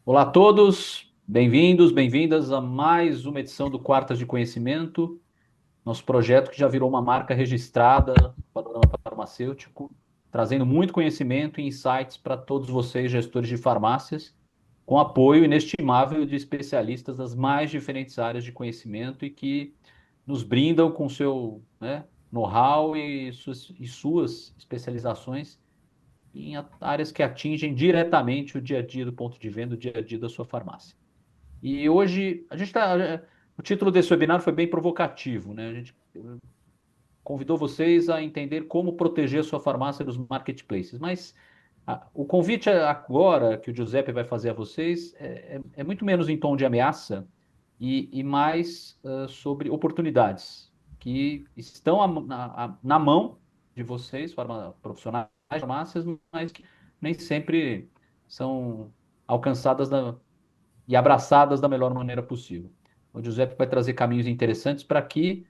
Olá a todos, bem-vindos, bem-vindas a mais uma edição do Quartas de Conhecimento, nosso projeto que já virou uma marca registrada do Panorama Farmacêutico, trazendo muito conhecimento e insights para todos vocês, gestores de farmácias, com apoio inestimável de especialistas das mais diferentes áreas de conhecimento e que nos brindam com seu, know-how e suas especializações em áreas que atingem diretamente o dia a dia do ponto de venda, o dia a dia da sua farmácia. E hoje a gente está. O título desse webinar foi bem provocativo, né? A gente convidou vocês a entender como proteger a sua farmácia dos marketplaces. Mas o convite agora que o Giuseppe vai fazer a vocês é muito menos em tom de ameaça e mais sobre oportunidades que estão na mão de vocês, profissionais de farmácias, mas que nem sempre são alcançadas e abraçadas da melhor maneira possível. O Giuseppe vai trazer caminhos interessantes para que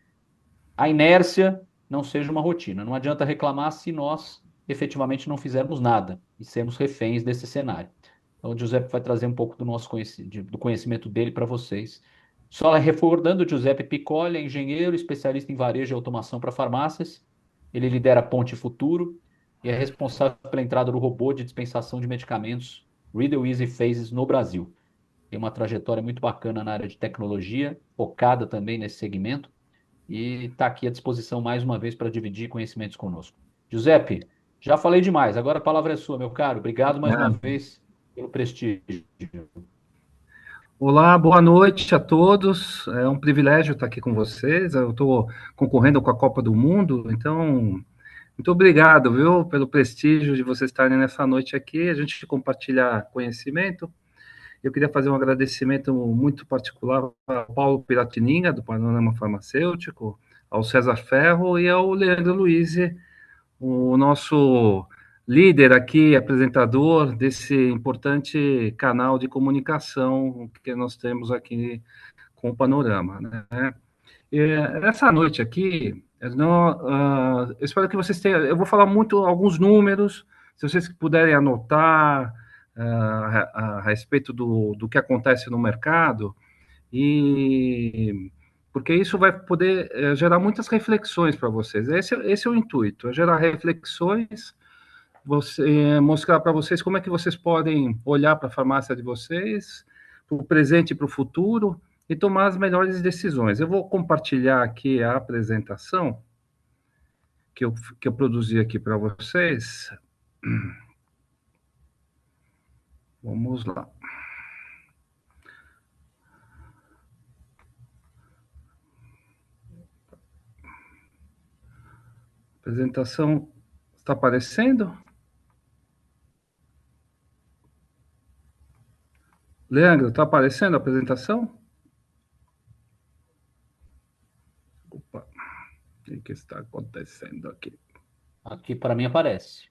a inércia não seja uma rotina. Não adianta reclamar se nós efetivamente não fizermos nada e sermos reféns desse cenário. Então, o Giuseppe vai trazer um pouco do conhecimento dele para vocês. Só recordando, o Giuseppe Piccoli é engenheiro, especialista em varejo e automação para farmácias. Ele lidera a Ponte Futuro e é responsável pela entrada do robô de dispensação de medicamentos Riddle Easy Phases no Brasil. Tem uma trajetória muito bacana na área de tecnologia, focada também nesse segmento e está aqui à disposição mais uma vez para dividir conhecimentos conosco. Giuseppe, já falei demais, agora a palavra é sua, meu caro. Obrigado mais uma É. vez pelo prestígio. Olá, boa noite a todos. É um privilégio estar aqui com vocês. Eu estou concorrendo com a Copa do Mundo, então, muito obrigado, viu, pelo prestígio de vocês estarem nessa noite aqui, a gente compartilhar conhecimento. Eu queria fazer um agradecimento muito particular ao Paulo Piratininga, do Panorama Farmacêutico, ao César Ferro e ao Leandro Luiz, o nosso líder aqui, apresentador desse importante canal de comunicação que nós temos aqui com o Panorama, né? E essa noite aqui, eu espero que vocês tenham. Eu vou falar muito alguns números, se vocês puderem anotar a respeito do que acontece no mercado, e porque isso vai poder gerar muitas reflexões para vocês. Esse é o intuito, é gerar reflexões, mostrar para vocês como é que vocês podem olhar para a farmácia de vocês, para o presente e para o futuro, e tomar as melhores decisões. Eu vou compartilhar aqui a apresentação que eu produzi aqui para vocês. Vamos lá. A apresentação está aparecendo? Leandro, está aparecendo a apresentação? Opa, o que está acontecendo aqui? Aqui para mim aparece,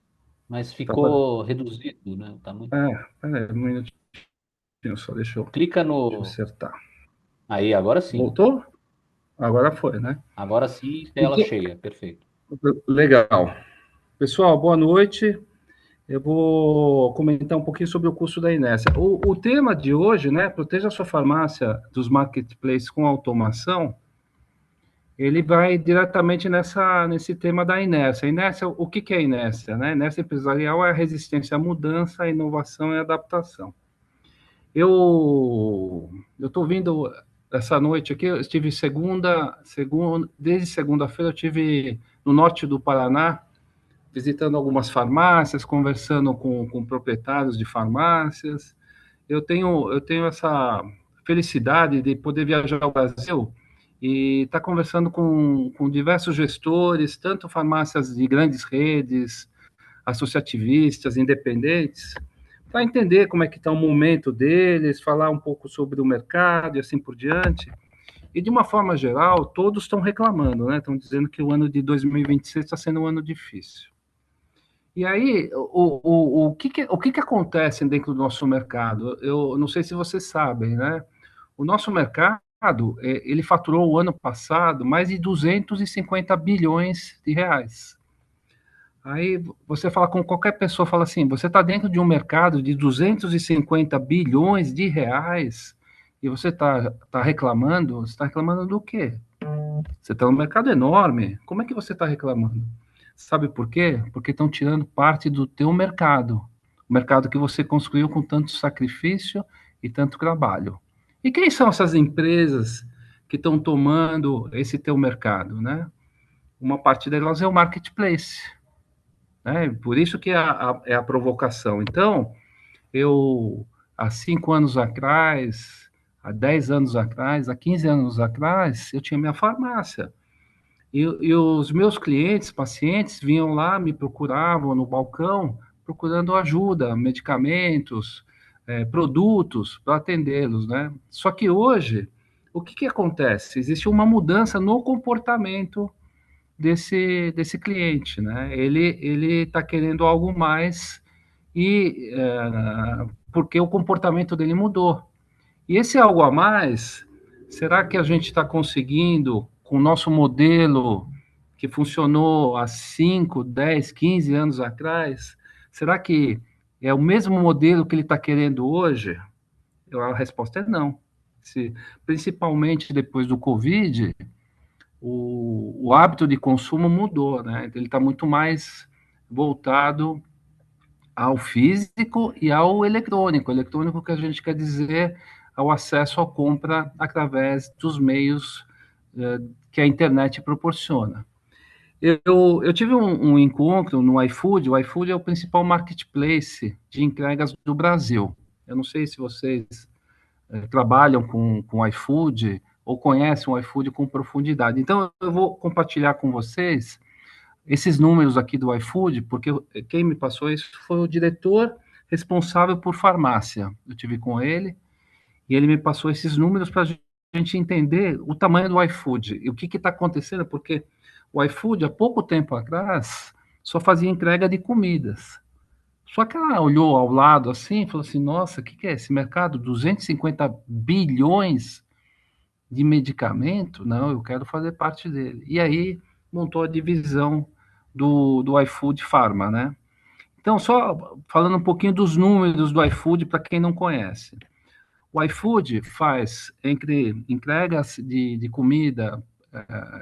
mas Tá apare... ficou reduzido, né? Tá muito... peraí, um minutinho só, Clica deixa eu no. acertar. Aí, agora sim. Voltou? Agora foi, né? Agora sim, tela Então, cheia. Perfeito. legal. Pessoal, boa noite. Eu vou comentar um pouquinho sobre o custo da inércia. O tema de hoje, né, proteja a sua farmácia dos marketplaces com automação, ele vai diretamente nesse tema da inércia. Inércia, o que é inércia? Né? Inércia empresarial é a resistência à mudança, à inovação e à adaptação. Eu estou vindo essa noite aqui, eu estive desde segunda-feira eu estive no norte do Paraná, visitando algumas farmácias, conversando com proprietários de farmácias. Eu tenho essa felicidade de poder viajar ao Brasil e estar conversando com diversos gestores, tanto farmácias de grandes redes, associativistas, independentes, para entender como é que está o momento deles, falar um pouco sobre o mercado e assim por diante. E de uma forma geral, todos estão reclamando, né? Estão dizendo que o ano de 2026 está sendo um ano difícil. E aí, o que acontece dentro do nosso mercado? Eu não sei se vocês sabem, né? O nosso mercado, ele faturou o ano passado mais de 250 bilhões de reais. Aí você fala com qualquer pessoa, fala assim, você está dentro de um mercado de 250 bilhões de reais e você tá reclamando? Você está reclamando do quê? Você está num mercado enorme. Como é que você está reclamando? Sabe por quê? Porque estão tirando parte do teu mercado. O mercado que você construiu com tanto sacrifício e tanto trabalho. E quem são essas empresas que estão tomando esse teu mercado, né? Uma parte delas é o marketplace, né? Por isso que é a provocação. Então, eu, há 5 anos atrás, há 10 anos atrás, há 15 anos atrás, eu tinha minha farmácia. E os meus clientes, pacientes, vinham lá, me procuravam no balcão, procurando ajuda, medicamentos, produtos para atendê-los, né? Só que hoje, o que acontece? Existe uma mudança no comportamento desse cliente, né? Ele está querendo algo mais e porque o comportamento dele mudou. E esse algo a mais, será que a gente está conseguindo, com o nosso modelo que funcionou há 5, 10, 15 anos atrás, será que é o mesmo modelo que ele está querendo hoje? A resposta é não. Principalmente depois do Covid, o hábito de consumo mudou, né? Ele está muito mais voltado ao físico e ao eletrônico. Eletrônico que a gente quer dizer ao acesso à compra através dos meios que a internet proporciona. Eu tive um encontro no iFood. O iFood é o principal marketplace de entregas do Brasil. Eu não sei se vocês trabalham com o iFood ou conhecem o iFood com profundidade. Então, eu vou compartilhar com vocês esses números aqui do iFood, porque quem me passou isso foi o diretor responsável por farmácia. Eu tive com ele e ele me passou esses números para a gente entender o tamanho do iFood e o que está acontecendo, porque o iFood, há pouco tempo atrás, só fazia entrega de comidas. Só que ela olhou ao lado assim e falou assim: nossa, o que é esse mercado? 250 bilhões de medicamento? Não, eu quero fazer parte dele. E aí montou a divisão do iFood Pharma, né? Então, só falando um pouquinho dos números do iFood para quem não conhece. O iFood faz entre entregas de comida,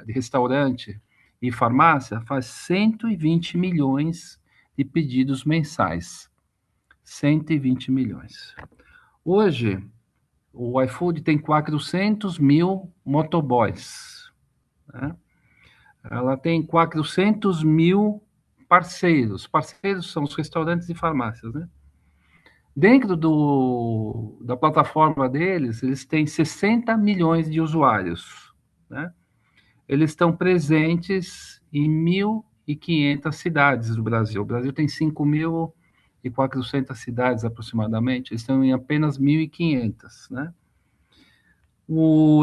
de restaurante e farmácia, faz 120 milhões de pedidos mensais. 120 milhões. Hoje, o iFood tem 400 mil motoboys, né? Ela tem 400 mil parceiros. Parceiros são os restaurantes e farmácias, né? Dentro da plataforma deles, eles têm 60 milhões de usuários, né? Eles estão presentes em 1.500 cidades do Brasil. O Brasil tem 5.400 cidades aproximadamente. Eles estão em apenas 1.500, né?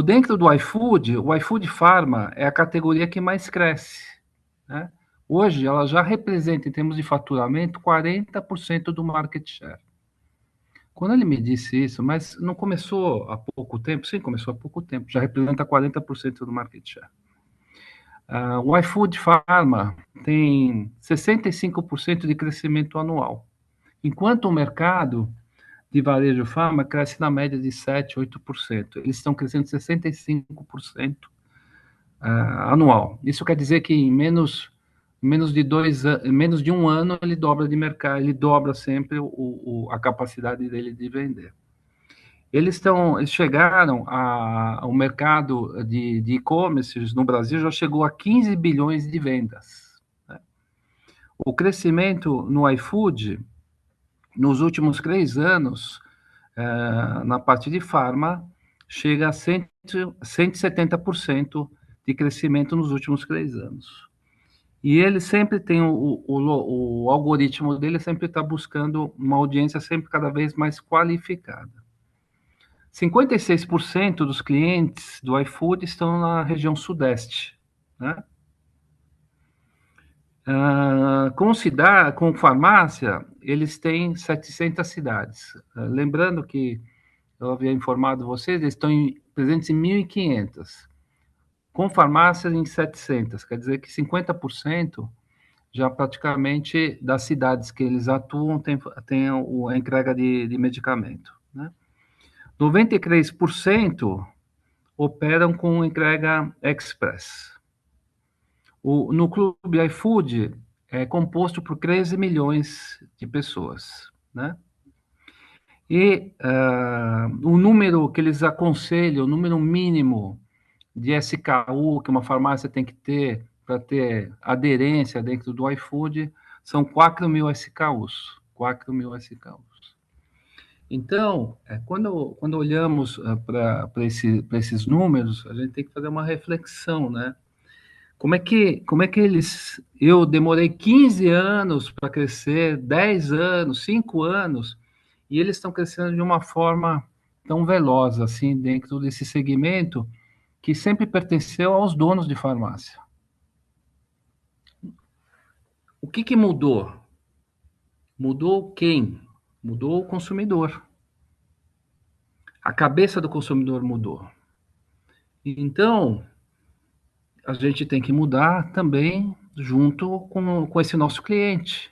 Dentro do iFood, o iFood Pharma é a categoria que mais cresce, né? Hoje, ela já representa, em termos de faturamento, 40% do market share. Quando ele me disse isso, mas não começou há pouco tempo? Sim, começou há pouco tempo, já representa 40% do market share. O iFood Pharma tem 65% de crescimento anual, enquanto o mercado de varejo farma cresce na média de 7, 8%. Eles estão crescendo 65% anual. Isso quer dizer que em menos de um ano ele dobra de mercado, ele dobra sempre a capacidade dele de vender. Eles chegaram ao mercado de e-commerce no Brasil, já chegou a 15 bilhões de vendas, né? O crescimento no iFood, nos últimos 3 anos, na parte de farma, chega a 170% de crescimento nos últimos 3 anos. E ele sempre tem o algoritmo dele sempre está buscando uma audiência sempre cada vez mais qualificada. 56% dos clientes do iFood estão na região sudeste, né? Com farmácia, eles têm 700 cidades. Lembrando que eu havia informado vocês, eles estão presentes em 1.500, com farmácias em 700, quer dizer que 50% já praticamente das cidades que eles atuam tem a entrega de medicamento, né? 93% operam com entrega express. No Clube iFood é composto por 13 milhões de pessoas, né? E o número que eles aconselham, o número mínimo de SKU que uma farmácia tem que ter para ter aderência dentro do iFood são 4 mil SKUs. 4 mil SKUs. Então, quando olhamos para esses números, a gente tem que fazer uma reflexão, né? Como é que eles. Eu demorei 15 anos para crescer, 10 anos, 5 anos, e eles estão crescendo de uma forma tão veloz, assim, dentro desse segmento, que sempre pertenceu aos donos de farmácia. O que mudou? Mudou quem? Mudou o consumidor. A cabeça do consumidor mudou. Então, a gente tem que mudar também junto com esse nosso cliente.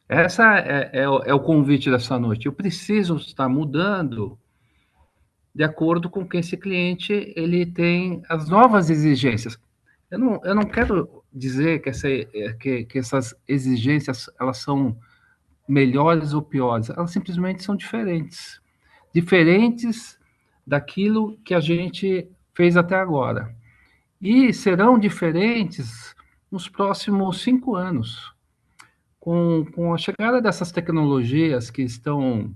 Essa é o convite dessa noite. Eu preciso estar mudando de acordo com que esse cliente ele tem as novas exigências. Eu não quero dizer que essas exigências elas são melhores ou piores, elas simplesmente são diferentes. Diferentes daquilo que a gente fez até agora. E serão diferentes nos próximos 5 anos. Com a chegada dessas tecnologias que estão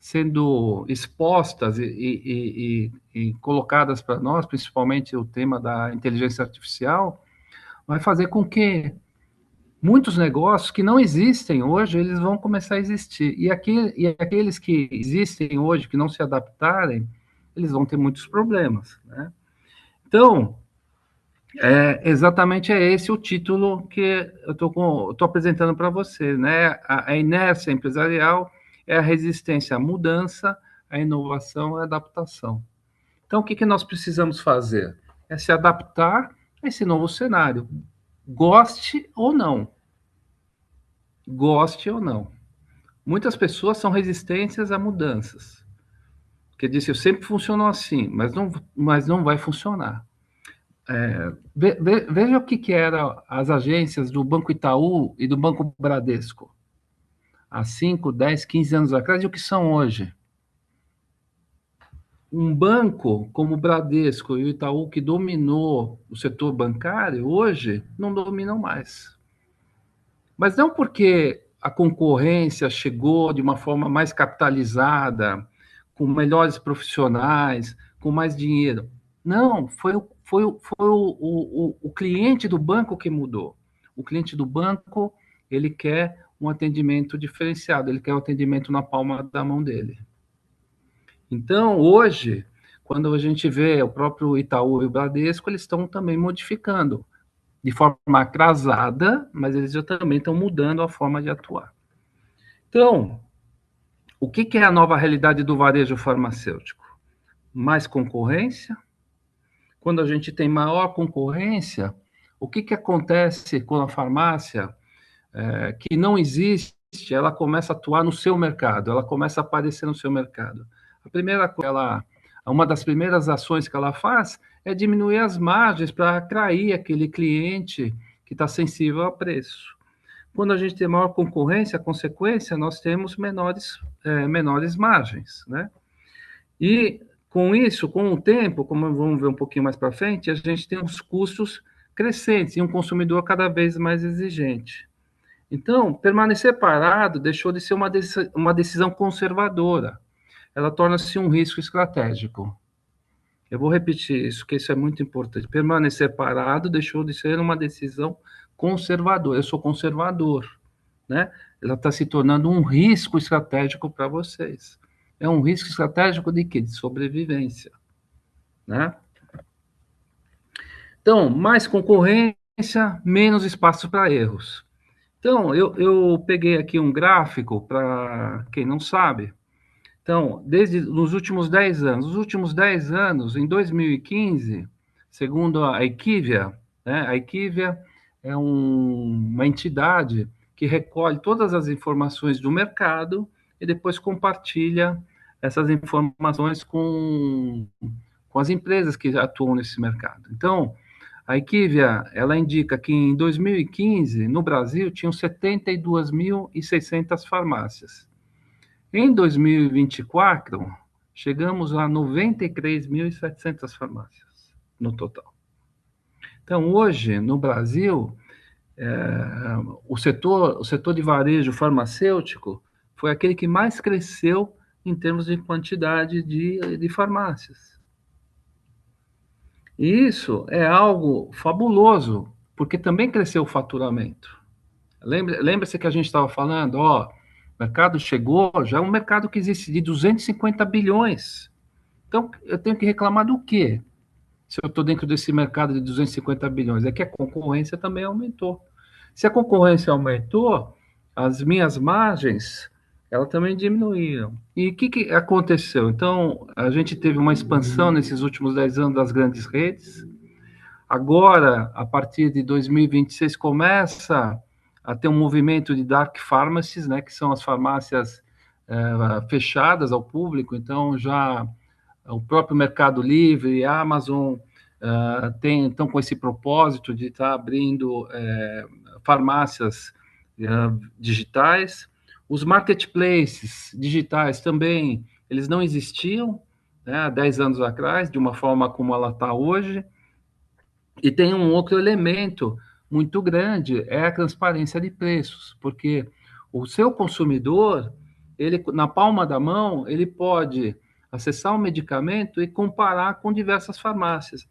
sendo expostas e colocadas para nós, principalmente o tema da inteligência artificial, vai fazer com que muitos negócios que não existem hoje, eles vão começar a existir. E aqueles que existem hoje, que não se adaptarem, eles vão ter muitos problemas, né? Então, exatamente esse o título que eu estou apresentando para você, né? A inércia empresarial é a resistência à mudança, à inovação e à adaptação. Então, o que nós precisamos fazer? É se adaptar a esse novo cenário, goste ou não. Goste ou não. Muitas pessoas são resistentes a mudanças, que disse, eu sempre funcionou assim, mas não vai funcionar. Veja o que eram as agências do Banco Itaú e do Banco Bradesco há 5, 10, 15 anos atrás e o que são hoje. Um banco como o Bradesco e o Itaú, que dominou o setor bancário, hoje não dominam mais. Mas não porque a concorrência chegou de uma forma mais capitalizada, com melhores profissionais, com mais dinheiro. Não, foi o cliente do banco que mudou. O cliente do banco, ele quer um atendimento diferenciado, ele quer um atendimento na palma da mão dele. Então, hoje, quando a gente vê o próprio Itaú e o Bradesco, eles estão também modificando de forma atrasada, mas eles já também estão mudando a forma de atuar. Então, o que é a nova realidade do varejo farmacêutico? Mais concorrência. Quando a gente tem maior concorrência, o que acontece com a farmácia que não existe, ela começa a atuar no seu mercado, ela começa a aparecer no seu mercado. Uma das primeiras ações que ela faz é diminuir as margens para atrair aquele cliente que está sensível a preço. Quando a gente tem maior concorrência, a consequência, nós temos menores margens, né? E com isso, com o tempo, como vamos ver um pouquinho mais para frente, a gente tem os custos crescentes e um consumidor cada vez mais exigente. Então, permanecer parado deixou de ser uma decisão conservadora. Ela torna-se um risco estratégico. Eu vou repetir isso, que isso é muito importante. Permanecer parado deixou de ser uma decisão conservadora. Eu sou conservador, né? Ela está se tornando um risco estratégico para vocês. É um risco estratégico de quê? De sobrevivência, né? Então, mais concorrência, menos espaço para erros. Então, eu peguei aqui um gráfico para quem não sabe. Então, nos últimos 10 anos, em 2015, segundo a Equivia, né, a Equivia é uma entidade que recolhe todas as informações do mercado e depois compartilha essas informações com as empresas que atuam nesse mercado. Então, a Equivia, ela indica que em 2015, no Brasil, tinham 72.600 farmácias. Em 2024, chegamos a 93.700 farmácias no total. Então, hoje, no Brasil, o setor de varejo farmacêutico foi aquele que mais cresceu em termos de quantidade de farmácias. E isso é algo fabuloso, porque também cresceu o faturamento. Lembra-se que a gente estava falando, ó, o mercado chegou, já é um mercado que existe de 250 bilhões. Então, eu tenho que reclamar do quê? Se eu estou dentro desse mercado de 250 bilhões, é que a concorrência também aumentou. Se a concorrência aumentou, as minhas margens, elas também diminuíram. E o que aconteceu? Então, a gente teve uma expansão nesses últimos 10 anos das grandes redes. Agora, a partir de 2026, começa a ter um movimento de dark pharmacies, né, que são as farmácias fechadas ao público. Então, já o próprio Mercado Livre, a Amazon, estão com esse propósito de estar abrindo farmácias digitais. Os marketplaces digitais também, eles não existiam, né, há 10 anos atrás, de uma forma como ela está hoje. E tem um outro elemento muito grande, é a transparência de preços, porque o seu consumidor, ele na palma da mão, ele pode acessar um medicamento e comparar com diversas farmácias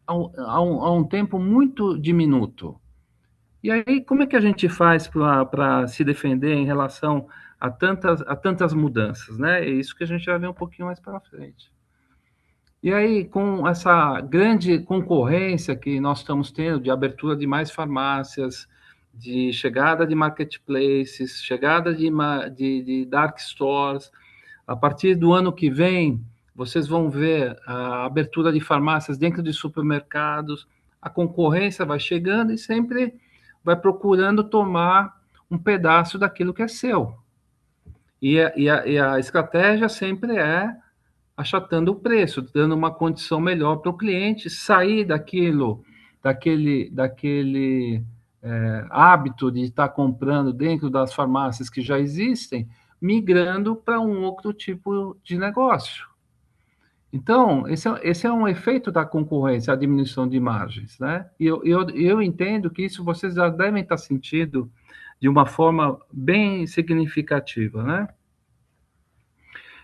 a um tempo muito diminuto. E aí, como é que a gente faz para se defender em relação a tantas mudanças, né? É isso que a gente vai ver um pouquinho mais para frente. E aí, com essa grande concorrência que nós estamos tendo de abertura de mais farmácias, de chegada de marketplaces, chegada de dark stores, a partir do ano que vem, vocês vão ver a abertura de farmácias dentro de supermercados, a concorrência vai chegando e sempre vai procurando tomar um pedaço daquilo que é seu. E a estratégia sempre é achatando o preço, dando uma condição melhor para o cliente sair daquele hábito de estar comprando dentro das farmácias que já existem, migrando para um outro tipo de negócio. Então, esse é um efeito da concorrência, a diminuição de margens, né? E eu entendo que isso vocês já devem estar sentindo de uma forma bem significativa, né?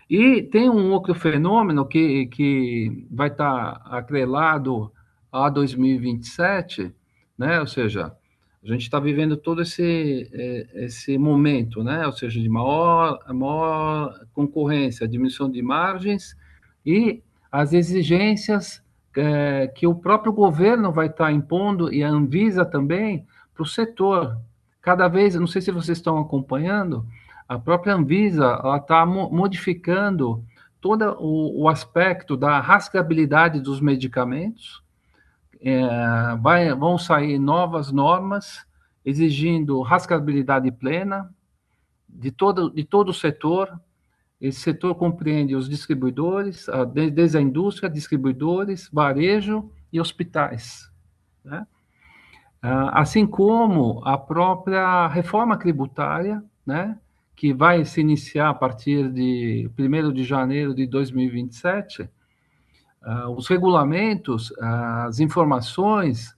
E tem um outro fenômeno que vai estar atrelado a 2027, né? Ou seja, a gente está vivendo todo esse momento, né? Ou seja, de maior concorrência, diminuição de margens e as exigências que o próprio governo vai estar impondo e a Anvisa também para o setor. Cada vez, não sei se vocês estão acompanhando, a própria Anvisa está modificando todo o aspecto da rastreabilidade dos medicamentos. Vão sair novas normas exigindo rastreabilidade plena de todo o setor. Esse setor compreende os distribuidores, desde a indústria, distribuidores, varejo e hospitais, né? Assim como a própria reforma tributária, né, que vai se iniciar a partir de 1º de janeiro de 2027, os regulamentos, as informações,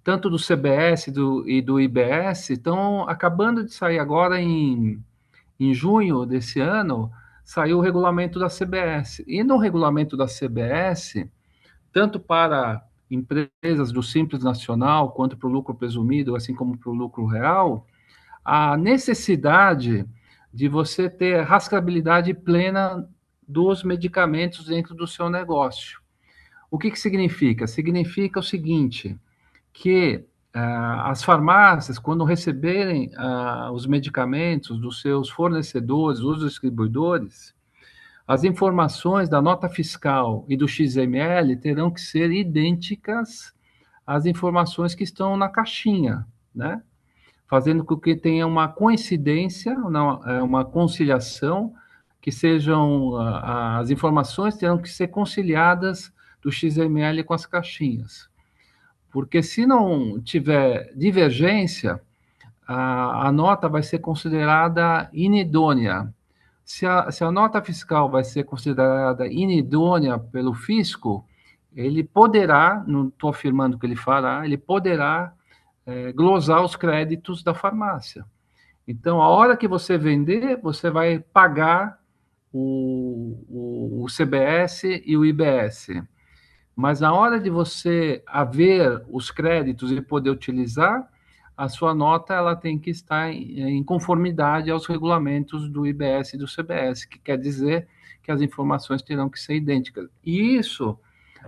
tanto do CBS e do IBS, estão acabando de sair agora em junho desse ano, saiu o regulamento da CBS. E no regulamento da CBS, tanto para empresas do Simples Nacional, quanto para o lucro presumido, assim como para o lucro real, a necessidade de você ter rastreabilidade plena dos medicamentos dentro do seu negócio. O que significa? Significa o seguinte, que as farmácias, quando receberem os medicamentos dos seus fornecedores, dos distribuidores, as informações da nota fiscal e do XML terão que ser idênticas as informações que estão na caixinha, né? Fazendo com que tenha uma coincidência, uma conciliação, que sejam as informações terão que ser conciliadas do XML com as caixinhas. Porque se não tiver divergência, a nota vai ser considerada inidônea. Se a nota fiscal vai ser considerada inidônea pelo fisco, ele poderá, não estou afirmando que ele fará, ele poderá glosar os créditos da farmácia. Então, a hora que você vender, você vai pagar o CBS e o IBS. Mas na hora de você haver os créditos e poder utilizar, a sua nota ela tem que estar em conformidade aos regulamentos do IBS e do CBS, que quer dizer que as informações terão que ser idênticas. E isso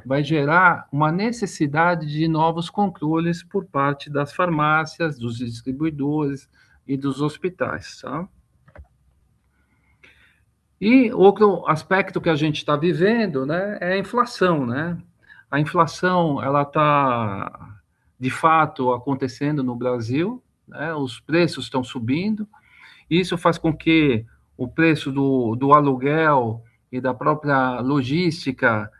vai gerar uma necessidade de novos controles por parte das farmácias, dos distribuidores e dos hospitais. Tá? E outro aspecto que a gente está vivendo, né, é a inflação, né? A inflação, ela está, de fato, acontecendo no Brasil, né? Os preços estão subindo, e isso faz com que o preço do aluguel e da própria logística,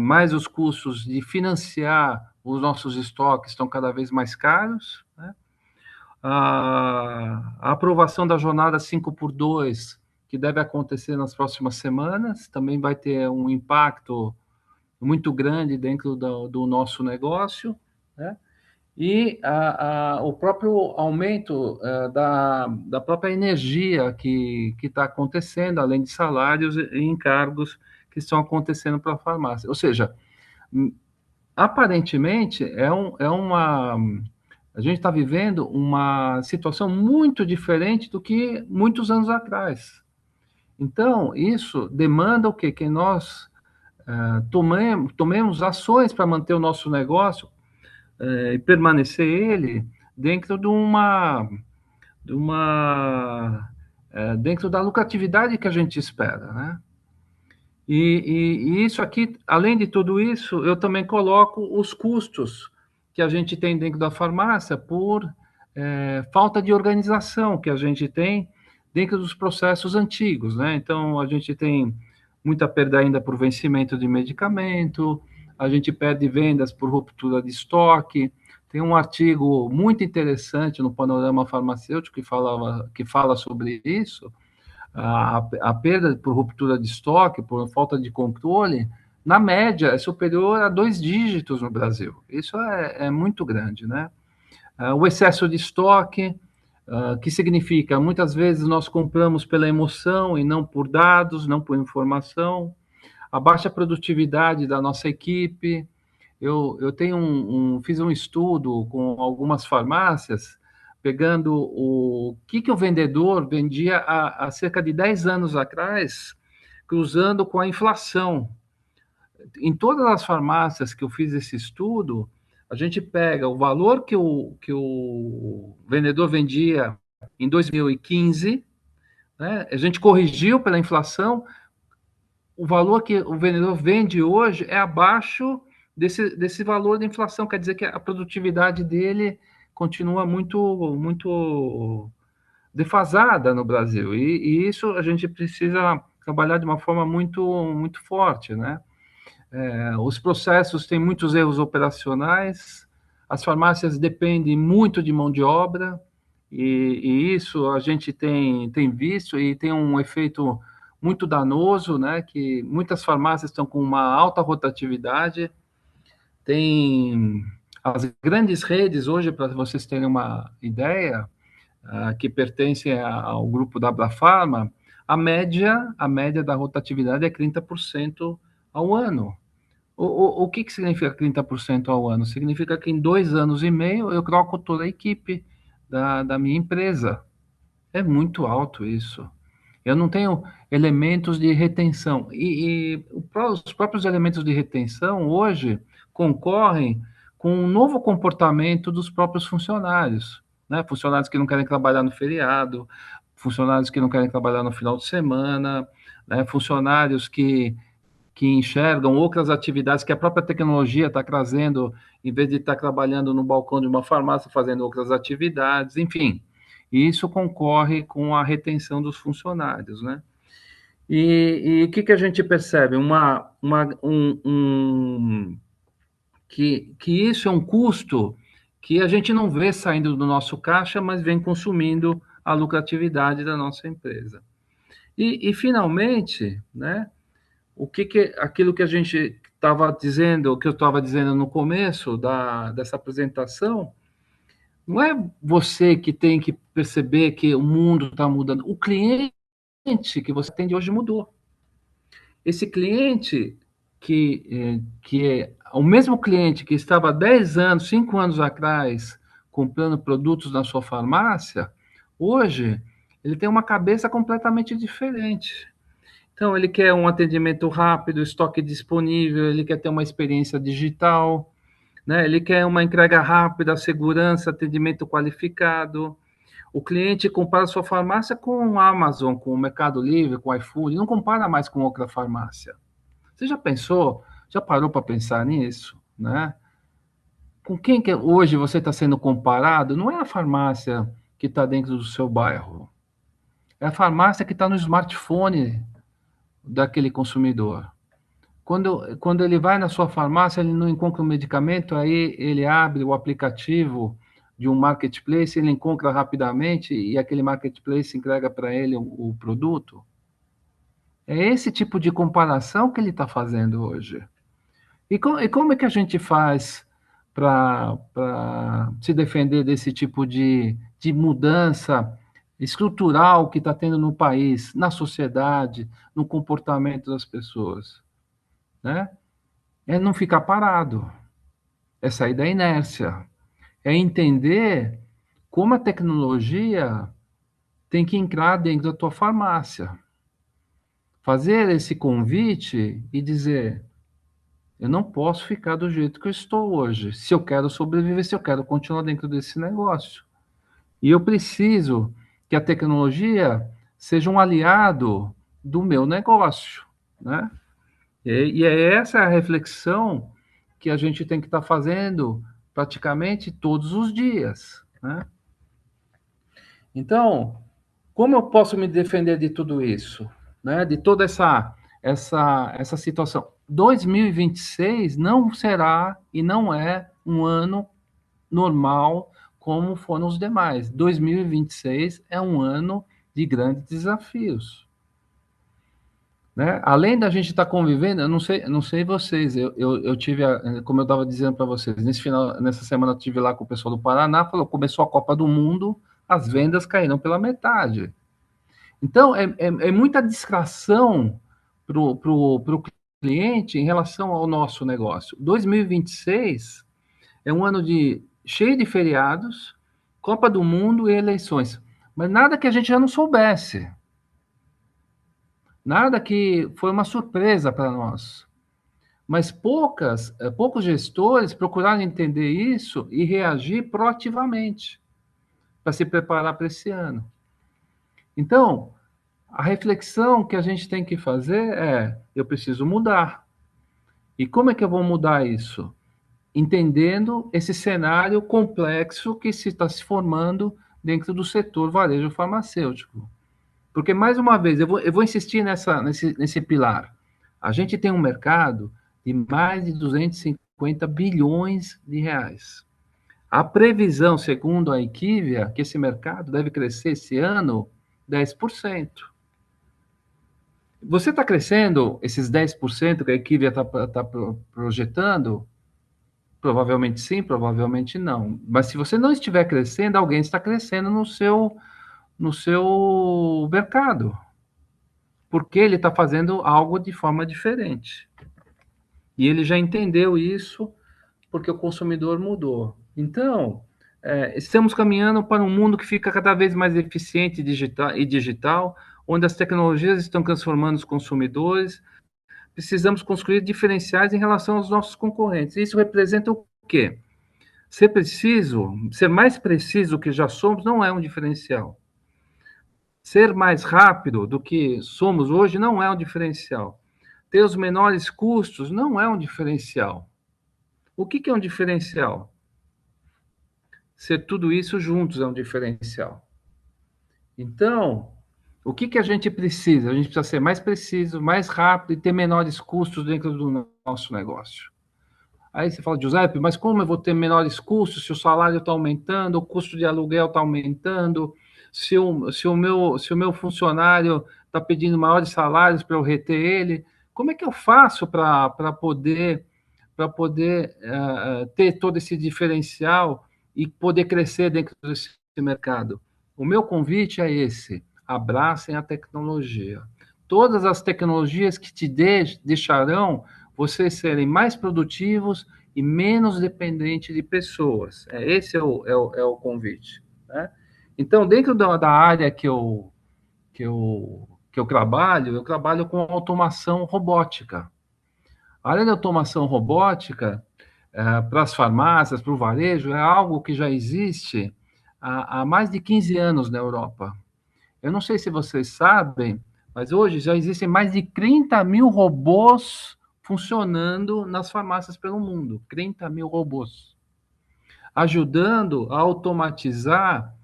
mais os custos de financiar os nossos estoques estão cada vez mais caros, né? A aprovação da jornada 5x2, que deve acontecer nas próximas semanas, também vai ter um impacto muito grande dentro do nosso negócio, né? E o próprio aumento da própria energia que está acontecendo, além de salários e encargos que estão acontecendo para a farmácia. Ou seja, aparentemente, a gente está vivendo uma situação muito diferente do que muitos anos atrás. Então, isso demanda o quê? Que nós tomemos ações para manter o nosso negócio e permanecer ele dentro dentro da lucratividade que a gente espera, né? E isso aqui, além de tudo isso, eu também coloco os custos que a gente tem dentro da farmácia por falta de organização que a gente tem dentro dos processos antigos, né? Então, a gente tem muita perda ainda por vencimento de medicamento, a gente perde vendas por ruptura de estoque. Tem um artigo muito interessante no Panorama Farmacêutico que fala sobre isso, a perda por ruptura de estoque, por falta de controle, na média, é superior a 2 dígitos no Brasil. Isso é muito grande, né? O excesso de estoque, que significa, muitas vezes nós compramos pela emoção e não por dados, não por informação. A baixa produtividade da nossa equipe. Eu fiz um estudo com algumas farmácias, pegando o que o vendedor vendia há cerca de 10 anos atrás, cruzando com a inflação. Em todas as farmácias que eu fiz esse estudo, a gente pega o valor que o vendedor vendia em 2015, né? A gente corrigiu pela inflação, o valor que o vendedor vende hoje é abaixo desse valor da inflação, quer dizer que a produtividade dele continua muito defasada no Brasil, e isso a gente precisa trabalhar de uma forma muito forte, né? Os processos têm muitos erros operacionais, as farmácias dependem muito de mão de obra, e isso a gente tem visto e tem um efeito muito danoso, né? Que muitas farmácias estão com uma alta rotatividade, tem as grandes redes hoje, para vocês terem uma ideia, que pertencem ao grupo da Abrafarma, a média da rotatividade é 30% ao ano. O que significa 30% ao ano? Significa que em 2 anos e meio eu troco toda a equipe da minha empresa. É muito alto isso. Eu não tenho elementos de retenção. E os próprios elementos de retenção hoje concorrem com um novo comportamento dos próprios funcionários, né? Funcionários que não querem trabalhar no feriado, funcionários que não querem trabalhar no final de semana, né? Funcionários que que enxergam outras atividades que a própria tecnologia está trazendo, em vez de estar trabalhando no balcão de uma farmácia, fazendo outras atividades, enfim. Isso concorre com a retenção dos funcionários, né? E o que, que a gente percebe? Que isso é um custo que a gente não vê saindo do nosso caixa, mas vem consumindo a lucratividade da nossa empresa. Finalmente, né, aquilo que a gente estava dizendo, que eu estava dizendo no começo dessa apresentação, não é você que tem que perceber que o mundo está mudando. O cliente que você atende hoje mudou. Esse cliente que é o mesmo cliente que estava 10 anos, 5 anos atrás, comprando produtos na sua farmácia, hoje ele tem uma cabeça completamente diferente. Então, ele quer um atendimento rápido, estoque disponível, ele quer ter uma experiência digital, né? Ele quer uma entrega rápida, segurança, atendimento qualificado. O cliente compara sua farmácia com o Amazon, com o Mercado Livre, com o iFood, não compara mais com outra farmácia. Você já pensou, já parou para pensar nisso, né? Com quem que hoje você está sendo comparado? Não é a farmácia que está dentro do seu bairro, é a farmácia que está no smartphone daquele consumidor. Quando ele vai na sua farmácia, ele não encontra um medicamento, aí ele abre o aplicativo de um marketplace, ele encontra rapidamente e aquele marketplace entrega para ele o produto. É esse tipo de comparação que ele está fazendo hoje. E como é que a gente faz para se defender desse tipo de mudança estrutural que está tendo no país, na sociedade, no comportamento das pessoas, né? É não ficar parado, é sair da inércia, é entender como a tecnologia tem que entrar dentro da tua farmácia, fazer esse convite e dizer: eu não posso ficar do jeito que eu estou hoje, se eu quero sobreviver, se eu quero continuar dentro desse negócio. E eu preciso que a tecnologia seja um aliado do meu negócio, né? E é essa a reflexão que a gente tem que estar fazendo praticamente todos os dias, né? Então, como eu posso me defender de tudo isso, né? De toda essa situação? 2026 não será e não é um ano normal como foram os demais. 2026 é um ano de grandes desafios. Né? Além da gente estar convivendo, eu não sei vocês, eu tive, como eu estava dizendo para vocês, nessa semana eu tive lá com o pessoal do Paraná, falou, começou a Copa do Mundo, as vendas caíram pela metade. Então, é muita distração para o cliente em relação ao nosso negócio. 2026 é um ano cheio de feriados, Copa do Mundo e eleições, mas nada que a gente já não soubesse. Nada que foi uma surpresa para nós. Mas poucos gestores procuraram entender isso e reagir proativamente para se preparar para esse ano. Então, a reflexão que a gente tem que fazer é: eu preciso mudar. E como é que eu vou mudar isso? Entendendo esse cenário complexo que está se formando dentro do setor varejo farmacêutico. Porque, mais uma vez, eu vou insistir nesse pilar. A gente tem um mercado de mais de 250 bilhões de reais. A previsão, segundo a Equivia, que esse mercado deve crescer esse ano 10%. Você está crescendo esses 10% que a Equivia está projetando? Provavelmente sim, provavelmente não. Mas se você não estiver crescendo, alguém está crescendo no seu mercado, porque ele está fazendo algo de forma diferente. E ele já entendeu isso porque o consumidor mudou. Então, estamos caminhando para um mundo que fica cada vez mais eficiente e digital, onde as tecnologias estão transformando os consumidores. Precisamos construir diferenciais em relação aos nossos concorrentes. Isso representa o quê? Ser mais preciso do que já somos não é um diferencial. Ser mais rápido do que somos hoje não é um diferencial. ter os menores custos não é um diferencial. O que é um diferencial? Ser tudo isso juntos é um diferencial. Então, o que a gente precisa? A gente precisa ser mais preciso, mais rápido e ter menores custos dentro do nosso negócio. Aí você fala, Giuseppe, mas como eu vou ter menores custos se o salário está aumentando, o custo de aluguel está aumentando, se o meu funcionário está pedindo maiores salários para eu reter ele? Como é que eu faço para poder ter todo esse diferencial e poder crescer dentro desse mercado? O meu convite é esse: abracem a tecnologia. Todas as tecnologias que te deixarão vocês serem mais produtivos e menos dependentes de pessoas. Esse é o convite. Né? Então, dentro da área que eu trabalho, eu trabalho com automação robótica. A área de automação robótica, para as farmácias, para o varejo, é algo que já existe há mais de 15 anos na Europa. Eu não sei se vocês sabem, mas hoje já existem mais de 30 mil robôs funcionando nas farmácias pelo mundo. 30 mil robôs. Ajudando a automatizar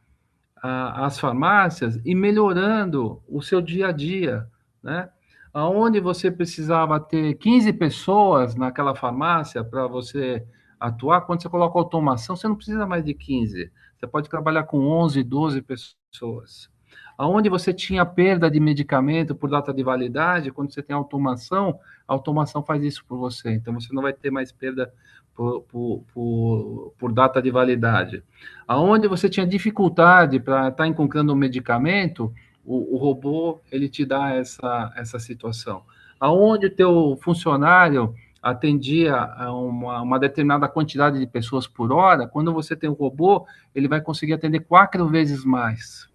as farmácias e melhorando o seu dia a dia, né? Aonde você precisava ter 15 pessoas naquela farmácia para você atuar, quando você coloca automação, você não precisa mais de 15. Você pode trabalhar com 11, 12 pessoas. Aonde você tinha perda de medicamento por data de validade, quando você tem automação, a automação faz isso por você. Então, você não vai ter mais perda por data de validade. Aonde você tinha dificuldade para estar encontrando um medicamento, o robô ele te dá essa situação. Aonde o teu funcionário atendia a uma determinada quantidade de pessoas por hora, quando você tem um robô, ele vai conseguir atender 4 vezes mais.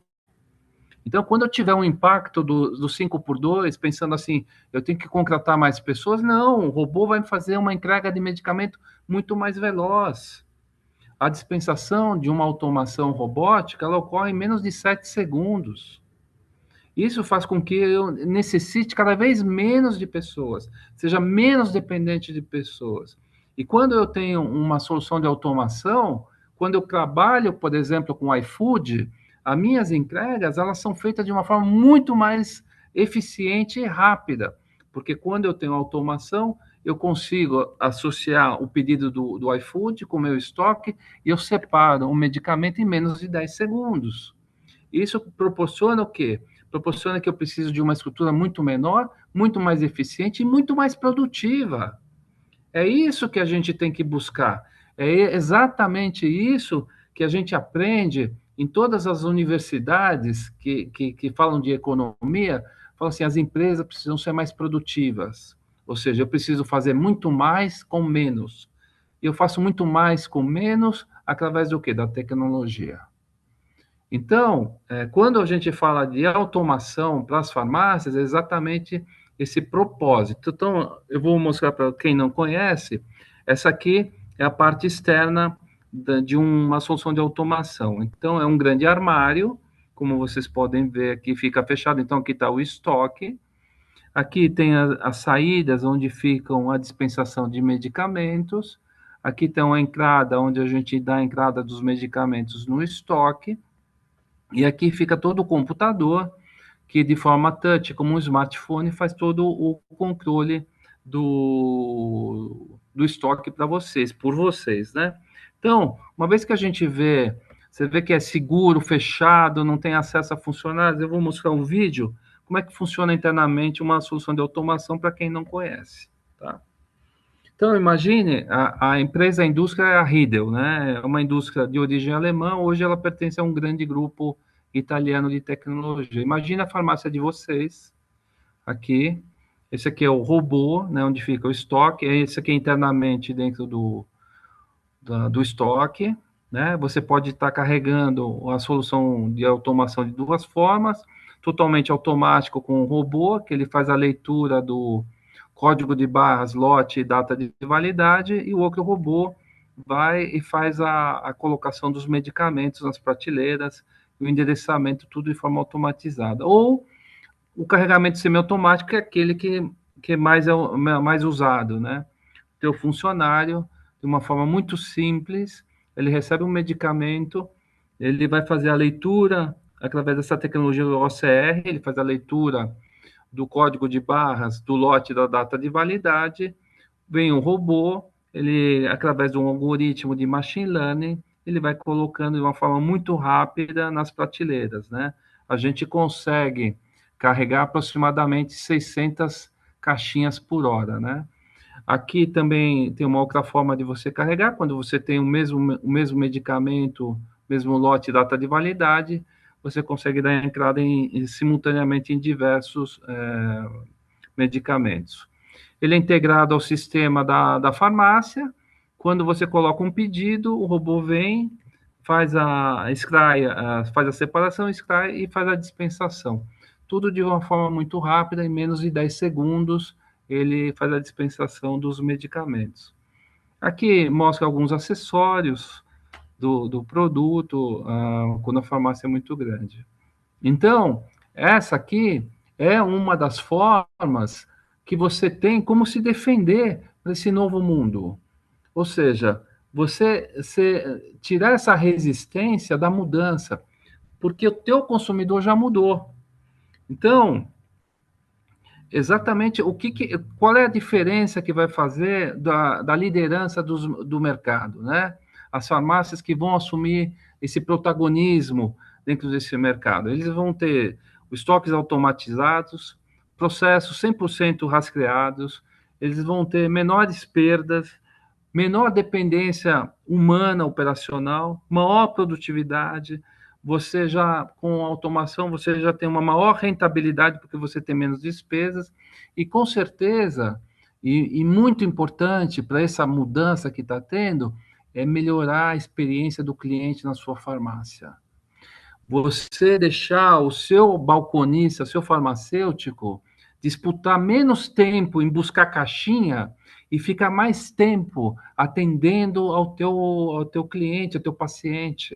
Então, quando eu tiver um impacto do 5 por 2, pensando assim, eu tenho que contratar mais pessoas, não, o robô vai fazer uma entrega de medicamento muito mais veloz. A dispensação de uma automação robótica, ela ocorre em menos de 7 segundos. Isso faz com que eu necessite cada vez menos de pessoas, seja menos dependente de pessoas. E quando eu tenho uma solução de automação, quando eu trabalho, por exemplo, com iFood, as minhas entregas elas são feitas de uma forma muito mais eficiente e rápida, porque quando eu tenho automação, eu consigo associar o pedido do iFood com o meu estoque e eu separo um medicamento em menos de 10 segundos. Isso proporciona o quê? Proporciona que eu preciso de uma estrutura muito menor, muito mais eficiente e muito mais produtiva. É isso que a gente tem que buscar. É exatamente isso que a gente aprende em todas as universidades que falam de economia. Falam assim, as empresas precisam ser mais produtivas. Ou seja, eu preciso fazer muito mais com menos. E eu faço muito mais com menos através do quê? Da tecnologia. Então, quando a gente fala de automação para as farmácias, é exatamente esse propósito. Então, eu vou mostrar para quem não conhece, essa aqui é a parte externa de uma solução de automação. Então, é um grande armário, como vocês podem ver aqui, fica fechado. Então, aqui está o estoque. Aqui tem as saídas, onde ficam a dispensação de medicamentos. Aqui tem a entrada, onde a gente dá a entrada dos medicamentos no estoque. E aqui fica todo o computador, que de forma touch, como um smartphone, faz todo o controle do estoque para vocês, por vocês, né? Então, uma vez que a gente vê, você vê que é seguro, fechado, não tem acesso a funcionários, eu vou mostrar um vídeo, como é que funciona internamente uma solução de automação para quem não conhece, tá? Então, imagine, a empresa, a indústria é a Riedel, né? É uma indústria de origem alemã, hoje ela pertence a um grande grupo italiano de tecnologia. Imagine a farmácia de vocês, aqui, esse aqui é o robô, né, onde fica o estoque, esse aqui é internamente dentro do estoque, né? Você pode estar carregando a solução de automação de duas formas, totalmente automático com o robô, que ele faz a leitura do código de barras, lote e data de validade, e o outro robô vai e faz a colocação dos medicamentos nas prateleiras, o endereçamento, tudo de forma automatizada. Ou o carregamento semiautomático é aquele que que mais é o mais usado, né? Teu funcionário, de uma forma muito simples, ele recebe um medicamento, ele vai fazer a leitura através dessa tecnologia do OCR, ele faz a leitura do código de barras, do lote da data de validade, vem um robô, ele, através de um algoritmo de machine learning, ele vai colocando de uma forma muito rápida nas prateleiras, né? A gente consegue carregar aproximadamente 600 caixinhas por hora, né? Aqui também tem uma outra forma de você carregar, quando você tem o mesmo medicamento, mesmo lote e data de validade, você consegue dar entrada simultaneamente em diversos medicamentos. Ele é integrado ao sistema da farmácia. Quando você coloca um pedido, o robô vem, faz a separação, extrai e faz a dispensação. Tudo de uma forma muito rápida, em menos de 10 segundos, ele faz a dispensação dos medicamentos. Aqui mostra alguns acessórios do produto, quando a farmácia é muito grande. Então, essa aqui é uma das formas que você tem como se defender desse novo mundo. Ou seja, você tirar essa resistência da mudança, porque o teu consumidor já mudou. Então, exatamente qual é a diferença que vai fazer da liderança do mercado, né? As farmácias que vão assumir esse protagonismo dentro desse mercado. Eles vão ter os estoques automatizados, processos 100% rastreados, eles vão ter menores perdas, menor dependência humana operacional, maior produtividade. Você já, com automação, você já tem uma maior rentabilidade porque você tem menos despesas e, com certeza, e muito importante para essa mudança que está tendo, é melhorar a experiência do cliente na sua farmácia. Você deixar o seu balconista, seu farmacêutico, disputar menos tempo em buscar caixinha e ficar mais tempo atendendo ao teu cliente, ao teu paciente.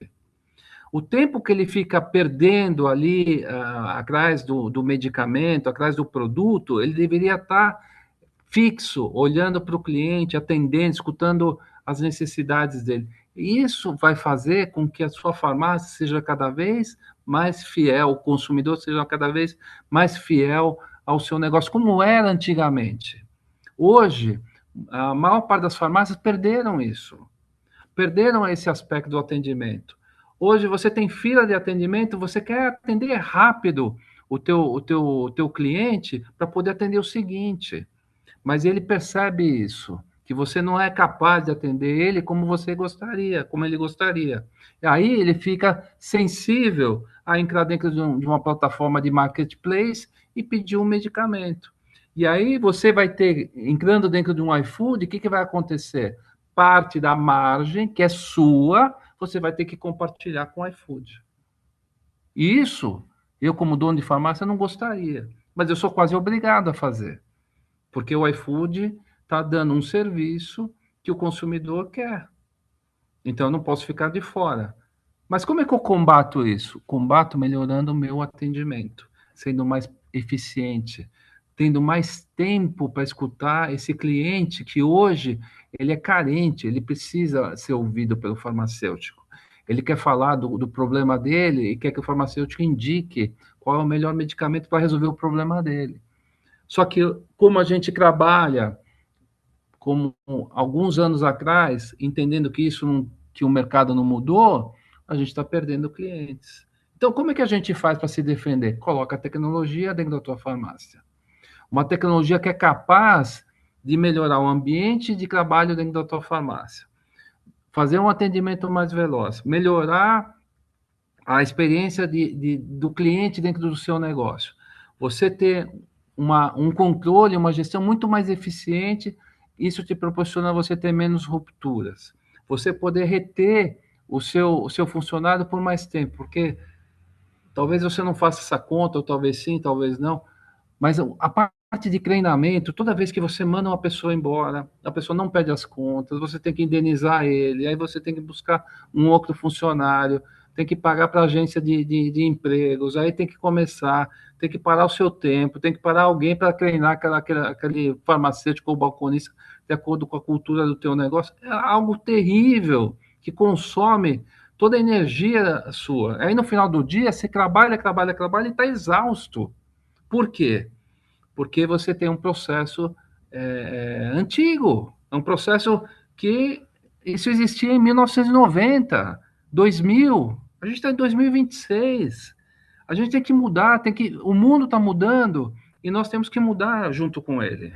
O tempo que ele fica perdendo ali atrás do medicamento, atrás do produto, ele deveria estar fixo, olhando para o cliente, atendendo, escutando as necessidades dele. E isso vai fazer com que a sua farmácia seja cada vez mais fiel, o consumidor seja cada vez mais fiel ao seu negócio, como era antigamente. Hoje, a maior parte das farmácias perderam isso, perderam esse aspecto do atendimento. Hoje você tem fila de atendimento, você quer atender rápido o teu cliente para poder atender o seguinte, mas ele percebe isso, que você não é capaz de atender ele como você gostaria, como ele gostaria. E aí ele fica sensível a entrar dentro de uma plataforma de marketplace e pedir um medicamento. E aí você vai ter, entrando dentro de um iFood, o que vai acontecer? Parte da margem, que é sua, você vai ter que compartilhar com o iFood. E isso, eu como dono de farmácia, não gostaria, mas eu sou quase obrigado a fazer. Porque o iFood está dando um serviço que o consumidor quer. Então, eu não posso ficar de fora. Mas como é que eu combato isso? Combato melhorando o meu atendimento, sendo mais eficiente, tendo mais tempo para escutar esse cliente que hoje ele é carente, ele precisa ser ouvido pelo farmacêutico. Ele quer falar do problema dele e quer que o farmacêutico indique qual é o melhor medicamento para resolver o problema dele. Só que, como a gente trabalha, como alguns anos atrás, entendendo que que o mercado não mudou, a gente está perdendo clientes. Então, como é que a gente faz para se defender? Coloca a tecnologia dentro da tua farmácia. Uma tecnologia que é capaz de melhorar o ambiente de trabalho dentro da tua farmácia. Fazer um atendimento mais veloz. Melhorar a experiência do cliente dentro do seu negócio. Você ter um controle, uma gestão muito mais eficiente, isso te proporciona você ter menos rupturas. Você poder reter o seu funcionário por mais tempo, porque talvez você não faça essa conta, ou talvez sim, talvez não, mas a parte de treinamento, toda vez que você manda uma pessoa embora, a pessoa não pede as contas, você tem que indenizar ele, aí você tem que buscar um outro funcionário, tem que pagar para a agência de empregos, aí tem que começar, tem que parar o seu tempo, tem que parar alguém para treinar aquele farmacêutico ou balconista de acordo com a cultura do teu negócio. É algo terrível, que consome toda a energia sua. Aí no final do dia, você trabalha, trabalha, trabalha e está exausto. Por quê? Porque você tem um processo antigo, é um processo que isso existia em 1990, 2000, a gente está em 2026, a gente tem que mudar, o mundo está mudando e nós temos que mudar junto com ele,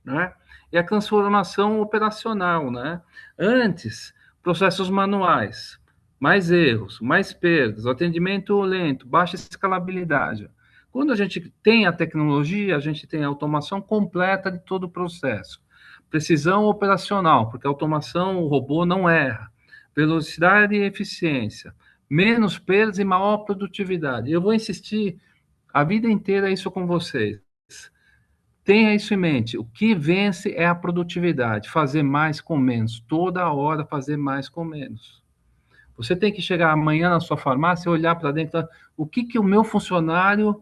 né? E a transformação operacional, né? Antes, processos manuais, mais erros, mais perdas, atendimento lento, baixa escalabilidade. Quando a gente tem a tecnologia, a gente tem a automação completa de todo o processo. Precisão operacional, porque a automação, o robô não erra. Velocidade e eficiência. Menos perdas e maior produtividade. Eu vou insistir a vida inteira isso com vocês. Tenha isso em mente. O que vence é a produtividade. Fazer mais com menos. Toda hora fazer mais com menos. Você tem que chegar amanhã na sua farmácia e olhar para dentro. O que o meu funcionário,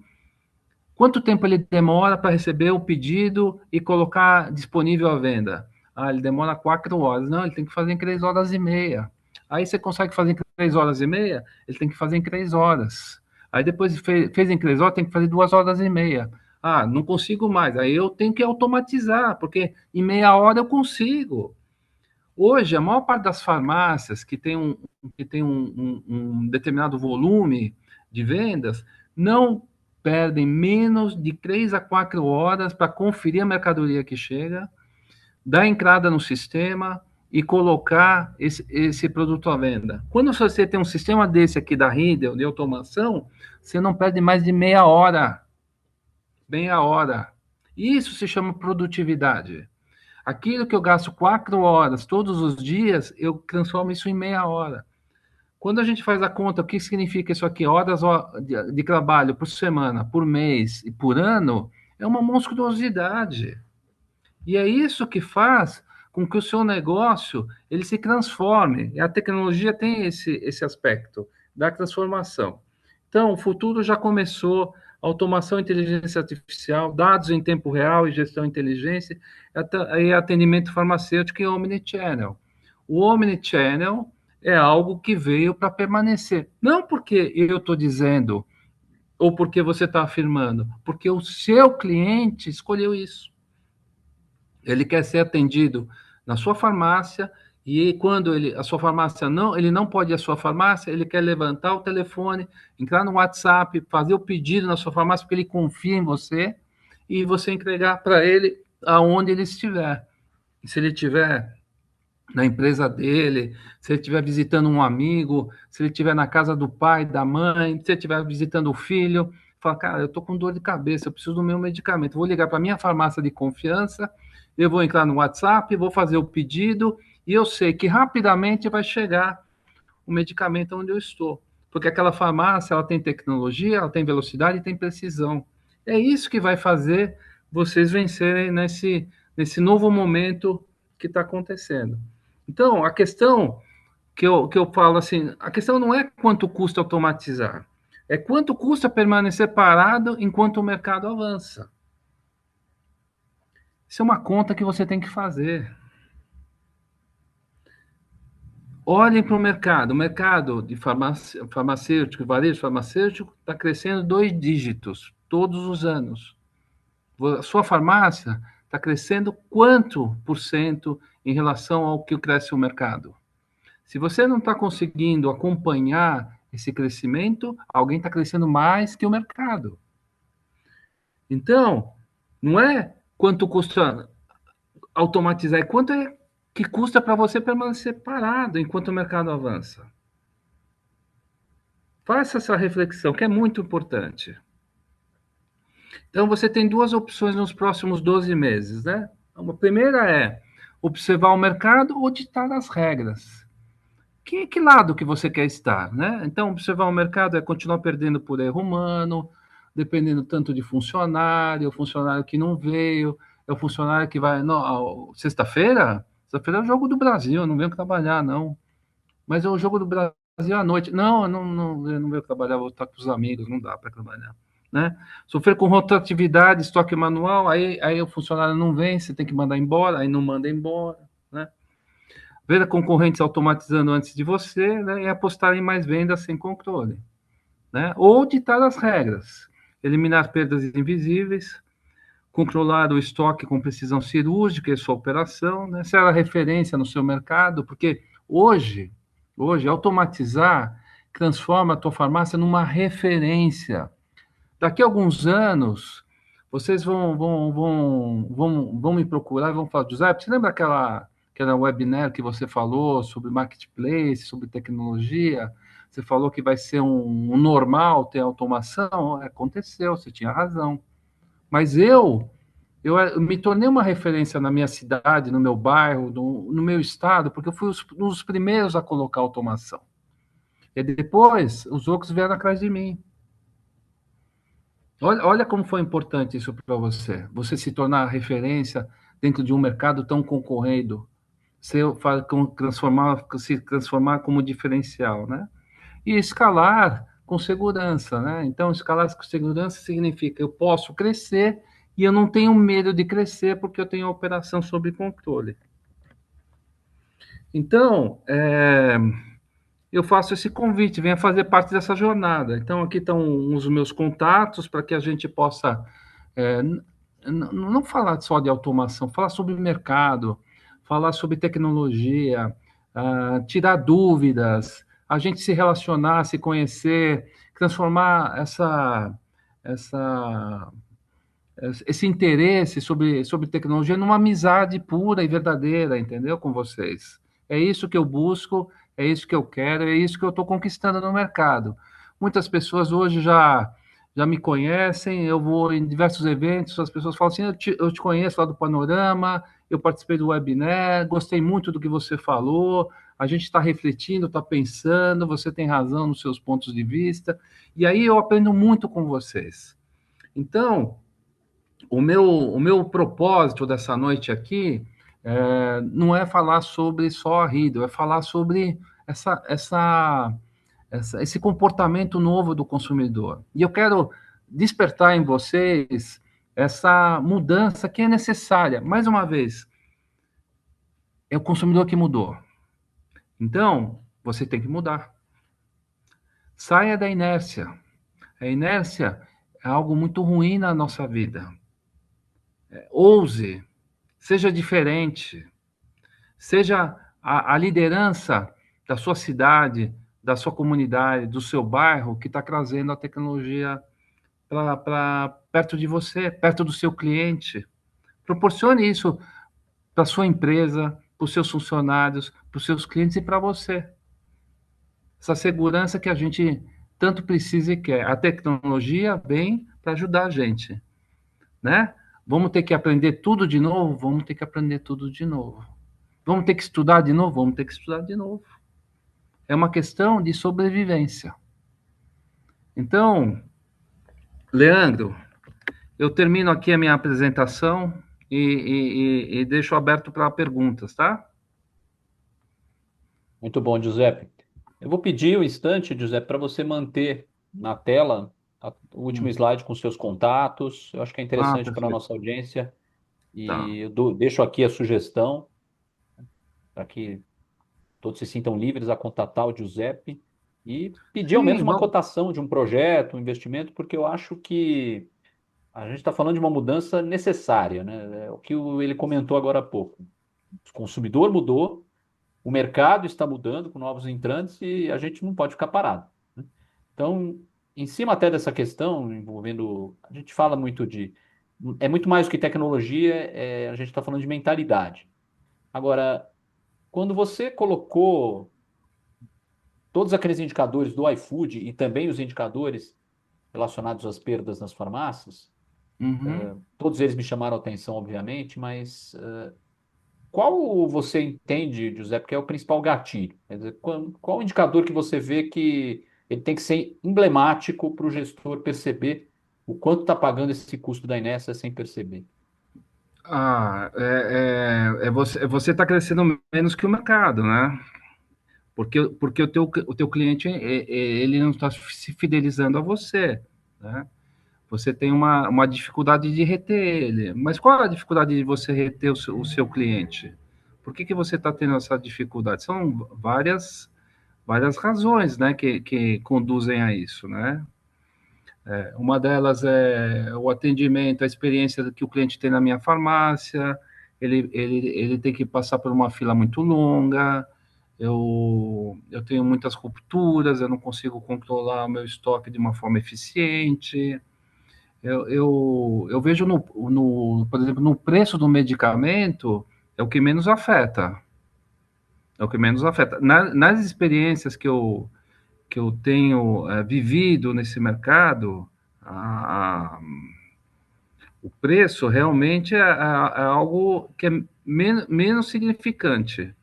quanto tempo ele demora para receber o pedido e colocar disponível à venda? Ah, ele demora 4 horas. Não, ele tem que fazer em 3 horas e meia. Aí você consegue fazer em 3 horas e meia, ele tem que fazer em 3 horas. Aí depois fez em 3 horas, tem que fazer 2 horas e meia. Ah, não consigo mais. Aí eu tenho que automatizar, porque em meia hora eu consigo. Hoje, a maior parte das farmácias que tem um determinado volume de vendas não perdem menos de 3 a 4 horas para conferir a mercadoria que chega, dar entrada no sistema e colocar esse produto à venda. Quando você tem um sistema desse aqui da Riedel, de automação, você não perde mais de meia hora. Meia hora. Isso se chama produtividade. Aquilo que eu gasto 4 horas todos os dias, eu transformo isso em meia hora. Quando a gente faz a conta, o que significa isso aqui? Horas de trabalho por semana, por mês e por ano, é uma monstruosidade. E é isso que faz com que o seu negócio ele se transforme. E a tecnologia tem esse aspecto da transformação. Então, o futuro já começou, automação, inteligência artificial, dados em tempo real e gestão inteligência, e atendimento farmacêutico e omnichannel. O omnichannel é algo que veio para permanecer. Não porque eu estou dizendo, ou porque você está afirmando, porque o seu cliente escolheu isso. Ele quer ser atendido na sua farmácia e quando a sua farmácia não, ele não pode ir à sua farmácia, ele quer levantar o telefone, entrar no WhatsApp, fazer o pedido na sua farmácia porque ele confia em você e você entregar para ele aonde ele estiver. E se ele estiver na empresa dele, se ele estiver visitando um amigo, se ele estiver na casa do pai, da mãe, se ele estiver visitando o filho, fala, cara, eu estou com dor de cabeça, eu preciso do meu medicamento. Vou ligar para a minha farmácia de confiança, eu vou entrar no WhatsApp, vou fazer o pedido, e eu sei que rapidamente vai chegar o medicamento onde eu estou. Porque aquela farmácia, ela tem tecnologia, ela tem velocidade e tem precisão. É isso que vai fazer vocês vencerem nesse novo momento que está acontecendo. Então, a questão que eu falo assim, a questão não é quanto custa automatizar, é quanto custa permanecer parado enquanto o mercado avança. Isso é uma conta que você tem que fazer. Olhem para o mercado de farmacêutico, varejo farmacêutico, está crescendo 2 dígitos todos os anos. A sua farmácia está crescendo quanto por cento em relação ao que cresce o mercado? Se você não está conseguindo acompanhar esse crescimento, alguém está crescendo mais que o mercado. Então, não é quanto custa automatizar, é quanto é que custa para você permanecer parado enquanto o mercado avança. Faça essa reflexão, que é muito importante. Então, você tem 2 opções nos próximos 12 meses, né? A primeira é observar o mercado ou ditar as regras. Que lado que você quer estar, né? Então, observar o mercado é continuar perdendo por erro humano, dependendo tanto de funcionário, o funcionário que não veio, é o funcionário que vai... Não, sexta-feira? Sexta-feira é o jogo do Brasil, eu não venho trabalhar, não. Mas é o jogo do Brasil fazia à noite. Não, eu não vou trabalhar, vou estar com os amigos, não dá para trabalhar. Né? Sofrer com rotatividade, estoque manual, aí o funcionário não vem, você tem que mandar embora, aí não manda embora. Né? Ver a concorrentes automatizando antes de você, né? E apostar em mais vendas sem controle. Né? Ou ditar as regras, eliminar perdas invisíveis, controlar o estoque com precisão cirúrgica e sua operação, né? Ser a referência no seu mercado, porque hoje automatizar transforma a tua farmácia numa referência. Daqui a alguns anos, vocês vão me procurar e vão falar, José, você lembra aquela webinar que você falou sobre marketplace, sobre tecnologia? Você falou que vai ser um normal ter automação? Aconteceu, você tinha razão. Mas eu me tornei uma referência na minha cidade, no meu bairro, no meu estado, porque eu fui um dos primeiros a colocar automação. E depois, os outros vieram atrás de mim. Olha como foi importante isso para você. Você se tornar referência dentro de um mercado tão concorrido, se transformar como diferencial, né? E escalar com segurança, né? Então, escalar com segurança significa eu posso crescer e eu não tenho medo de crescer porque eu tenho a operação sob controle. Então, eu faço esse convite, venha fazer parte dessa jornada. Então, aqui estão os meus contatos para que a gente possa é, não falar só de automação, falar sobre mercado, falar sobre tecnologia, tirar dúvidas, a gente se relacionar, se conhecer, transformar essa, esse interesse sobre tecnologia numa amizade pura e verdadeira, entendeu? Com vocês. É isso que eu busco, é isso que eu quero, é isso que eu estou conquistando no mercado. Muitas pessoas hoje já me conhecem, eu vou em diversos eventos, as pessoas falam assim, eu te conheço lá do Panorama, eu participei do webinar, gostei muito do que você falou, a gente está refletindo, está pensando, você tem razão nos seus pontos de vista, e aí eu aprendo muito com vocês. Então, o meu propósito dessa noite aqui não é falar sobre só a Rido, é falar sobre esse comportamento novo do consumidor. E eu quero despertar em vocês essa mudança que é necessária. Mais uma vez, é o consumidor que mudou. Então, você tem que mudar. Saia da inércia. A inércia é algo muito ruim na nossa vida. Ouse, seja diferente, seja a liderança da sua cidade, da sua comunidade, do seu bairro, que está trazendo a tecnologia para perto de você, perto do seu cliente. Proporcione isso para a sua empresa, para os seus funcionários, para os seus clientes e para você. Essa segurança que a gente tanto precisa e quer. A tecnologia vem para ajudar a gente, né? Vamos ter que aprender tudo de novo? Vamos ter que aprender tudo de novo. Vamos ter que estudar de novo? Vamos ter que estudar de novo. É uma questão de sobrevivência. Então, Leandro, eu termino aqui a minha apresentação e deixo aberto para perguntas, tá? Muito bom, Giuseppe. Eu vou pedir um instante, Giuseppe, para você manter na tela o último slide com seus contatos. Eu acho que é interessante para a Perfeito. nossa audiência. Tá. E eu deixo aqui a sugestão para que todos se sintam livres a contatar o Giuseppe e pedir ao menos Sim, uma vamos. cotação de um projeto, um investimento, porque eu acho que a gente está falando de uma mudança necessária, né? É o que ele comentou agora há pouco. O consumidor mudou, o mercado está mudando com novos entrantes e a gente não pode ficar parado, né? Então, em cima até dessa questão, envolvendo. A gente fala muito de. É muito mais do que tecnologia, a gente está falando de mentalidade. Agora, quando você colocou todos aqueles indicadores do iFood e também os indicadores relacionados às perdas nas farmácias, Uhum. todos eles me chamaram a atenção, obviamente, mas qual você entende, José, que é o principal gatilho? Quer dizer, qual o indicador que você vê que ele tem que ser emblemático para o gestor perceber o quanto está pagando esse custo da inércia sem perceber? Você está crescendo menos que o mercado, né? porque o teu cliente ele não está se fidelizando a você, né? Você tem uma dificuldade de reter ele. Mas qual é a dificuldade de você reter o seu cliente? Por que você está tendo essa dificuldade? São várias razões, né, que conduzem a isso, né? Uma delas é o atendimento, a experiência que o cliente tem na minha farmácia, ele tem que passar por uma fila muito longa, eu tenho muitas rupturas, eu não consigo controlar o meu estoque de uma forma eficiente. Eu vejo, por exemplo, no preço do medicamento, é o que menos afeta. É o que menos afeta. Nas experiências que eu tenho vivido nesse mercado, a, o preço realmente é algo que é menos significante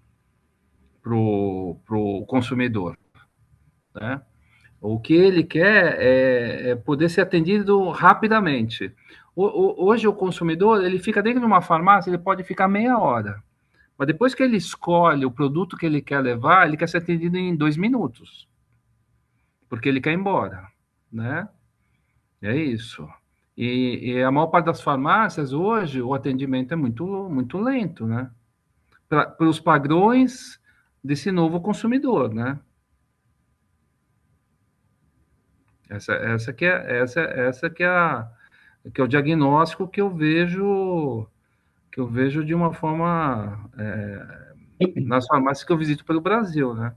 pro consumidor, né? O que ele quer é poder ser atendido rapidamente. Hoje o consumidor ele fica dentro de uma farmácia, ele pode ficar meia hora, mas depois que ele escolhe o produto que ele quer levar, ele quer ser atendido em 2 minutos, porque ele quer ir embora, né? É isso. E a maior parte das farmácias hoje o atendimento é muito muito lento, né? Para os padrões desse novo consumidor, né? Essa que é o diagnóstico que eu vejo de uma forma nas farmácias que eu visito pelo Brasil, né?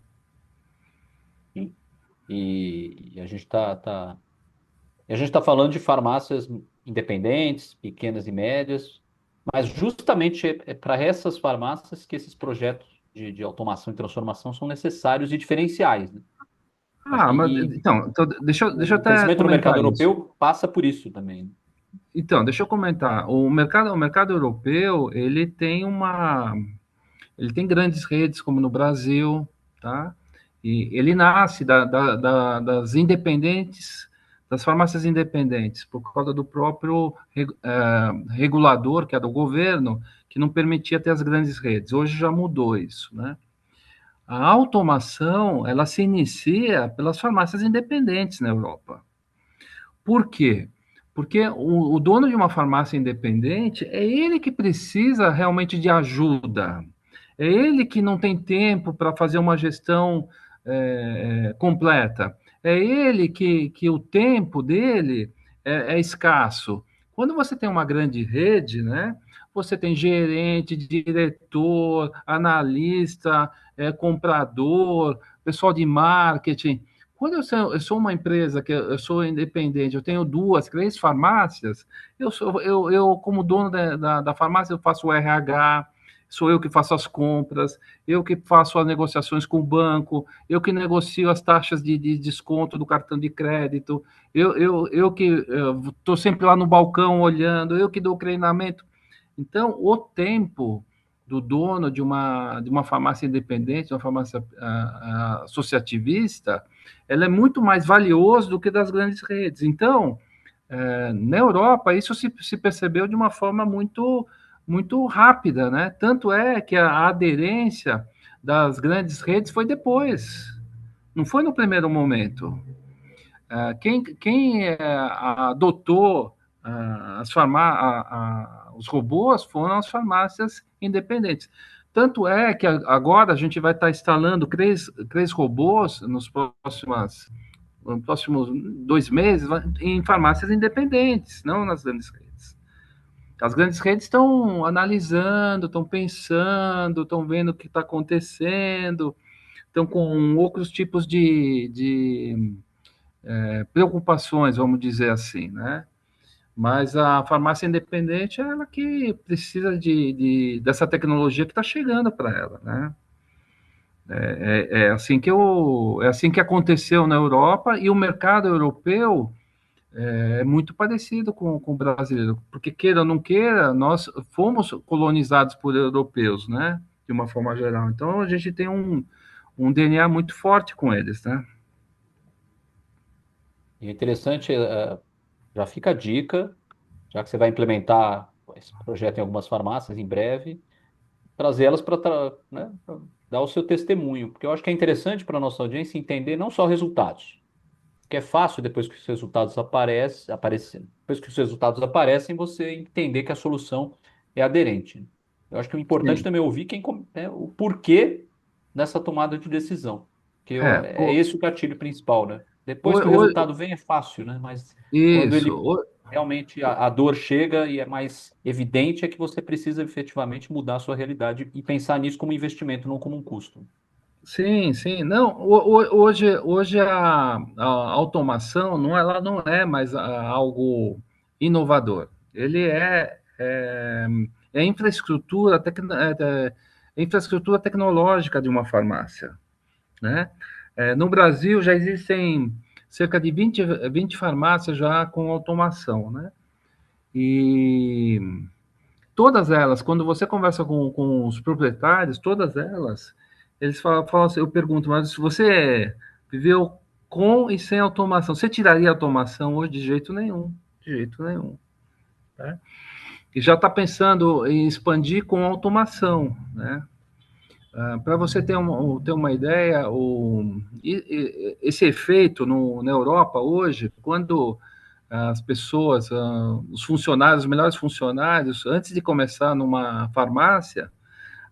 E a gente está falando de farmácias independentes, pequenas e médias, mas justamente é para essas farmácias que esses projetos de automação e transformação são necessários e diferenciais, né? Mas E então deixa eu o até crescimento no mercado comentar isso. europeu passa por isso também, né? Então, deixa eu comentar. O mercado europeu, ele tem grandes redes, como no Brasil, tá? E ele nasce das independentes, das farmácias independentes, por causa do próprio regulador, que é do governo, que não permitia ter as grandes redes. Hoje já mudou isso, né? A automação, ela se inicia pelas farmácias independentes na Europa. Por quê? Porque o dono de uma farmácia independente é ele que precisa realmente de ajuda. É ele que não tem tempo para fazer uma gestão completa. É ele que o tempo dele é escasso. Quando você tem uma grande rede, né? Você tem gerente, diretor, analista, comprador, pessoal de marketing. Quando eu sou uma empresa que eu sou independente, eu tenho 2, 3 farmácias, como dono da farmácia, eu faço o RH, sou eu que faço as compras, eu que faço as negociações com o banco, eu que negocio as taxas de desconto do cartão de crédito, eu que estou sempre lá no balcão olhando, eu que dou treinamento. Então, o tempo do dono de uma farmácia independente, de uma farmácia associativista, ela é muito mais valioso do que das grandes redes. Então, na Europa, isso se percebeu de uma forma muito, muito rápida, né? Tanto é que a aderência das grandes redes foi depois, não foi no primeiro momento. Quem adotou os robôs foram as farmácias independentes. Tanto é que agora a gente vai estar instalando três robôs nos próximos 2 meses em farmácias independentes, não nas grandes redes. As grandes redes estão analisando, estão pensando, estão vendo o que está acontecendo, estão com outros tipos de preocupações, vamos dizer assim, né? Mas a farmácia independente é ela que precisa dessa tecnologia que está chegando para ela, né? É assim que aconteceu na Europa e o mercado europeu é muito parecido com o brasileiro, porque queira ou não queira, nós fomos colonizados por europeus, né? De uma forma geral. Então a gente tem um DNA muito forte com eles, né? E é interessante, já fica a dica, já que você vai implementar esse projeto em algumas farmácias em breve, trazer elas para, né, pra dar o seu testemunho, porque eu acho que é interessante para a nossa audiência entender não só resultados, que é fácil depois que os resultados aparecem, depois que os resultados aparecem, você entender que a solução é aderente. Eu acho que o importante Sim. também é ouvir né, o porquê nessa tomada de decisão, É, é esse o gatilho principal, né? Depois que o o, resultado vem é fácil, né? Mas quando isso. ele realmente a dor chega e é mais evidente, é que você precisa efetivamente mudar a sua realidade e pensar nisso como investimento, não como um custo. Sim, sim. Não, hoje a automação não, ela não é mais algo inovador. Ele é infraestrutura tecnológica de uma farmácia, né? No Brasil já existem cerca de 20 farmácias já com automação, né? E todas elas, quando você conversa com os proprietários, todas elas, eles falam assim, eu pergunto, mas se você viveu com e sem automação, você tiraria a automação hoje? De jeito nenhum, de jeito nenhum. Né? E já está pensando em expandir com automação, né? Para você ter uma ideia, esse efeito na Europa hoje, quando as pessoas, os funcionários, os melhores funcionários, antes de começar numa farmácia,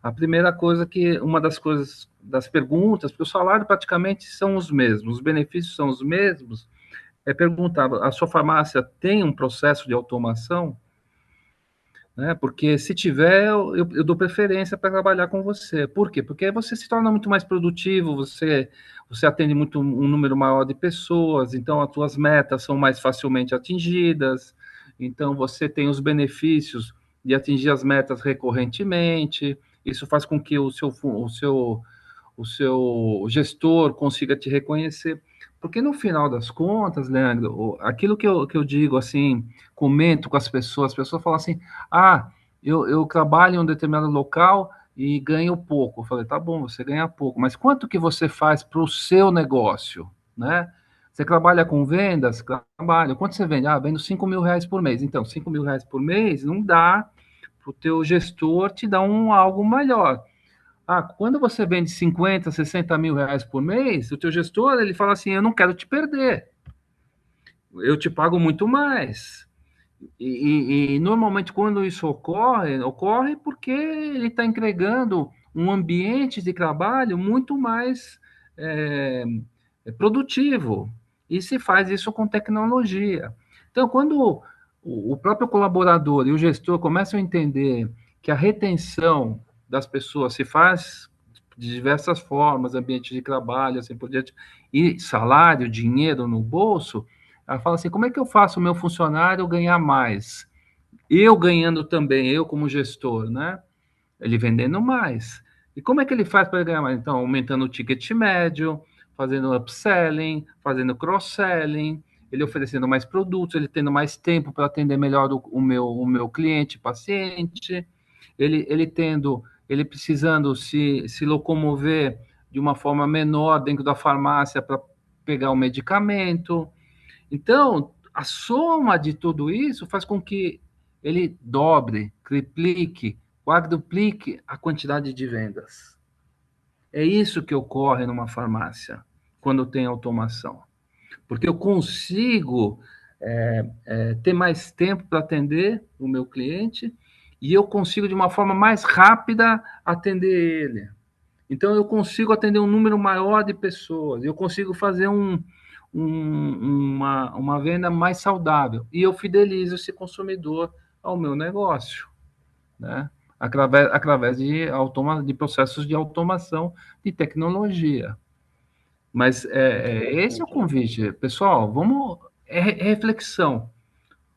a primeira coisa uma das coisas, das perguntas, porque o salário praticamente são os mesmos, os benefícios são os mesmos, é perguntar, a sua farmácia tem um processo de automação? Né? Porque se tiver, eu dou preferência para trabalhar com você. Por quê? Porque aí você se torna muito mais produtivo, você atende muito um número maior de pessoas, então as suas metas são mais facilmente atingidas, então você tem os benefícios de atingir as metas recorrentemente, isso faz com que o seu gestor consiga te reconhecer. Porque no final das contas, Leandro, aquilo que eu digo assim, comento com as pessoas falam assim: ah, eu trabalho em um determinado local e ganho pouco. Eu falei, tá bom, você ganha pouco, mas quanto que você faz para o seu negócio, né? Você trabalha com vendas? Trabalho. Quanto você vende? Ah, vendo R$ 5.000 por mês. Então, R$ 5.000 por mês não dá para o teu gestor te dar algo melhor. Ah, quando você vende 50, R$ 60.000 por mês, o teu gestor ele fala assim: eu não quero te perder, eu te pago muito mais. E normalmente quando isso ocorre porque ele está entregando um ambiente de trabalho muito mais é, produtivo. E se faz isso com tecnologia. Então, quando o próprio colaborador e o gestor começam a entender que a retenção das pessoas se faz de diversas formas, ambiente de trabalho, assim por diante, e salário, dinheiro no bolso, ela fala assim: como é que eu faço o meu funcionário ganhar mais? Eu ganhando também, eu como gestor, né? Ele vendendo mais. E como é que ele faz para ganhar mais? Então, aumentando o ticket médio, fazendo upselling, fazendo cross-selling, ele oferecendo mais produtos, ele tendo mais tempo para atender melhor o meu cliente, paciente, ele precisando se locomover de uma forma menor dentro da farmácia para pegar o medicamento. Então, a soma de tudo isso faz com que ele dobre, triplique, quadruplique a quantidade de vendas. É isso que ocorre numa farmácia, quando tem automação. Porque eu consigo ter mais tempo para atender o meu cliente e eu consigo, de uma forma mais rápida, atender ele. Então, eu consigo atender um número maior de pessoas, eu consigo fazer uma venda mais saudável e eu fidelizo esse consumidor ao meu negócio, né? Através de processos de automação de tecnologia. Mas esse é o Interessante, né? convite, pessoal. Vamos reflexão.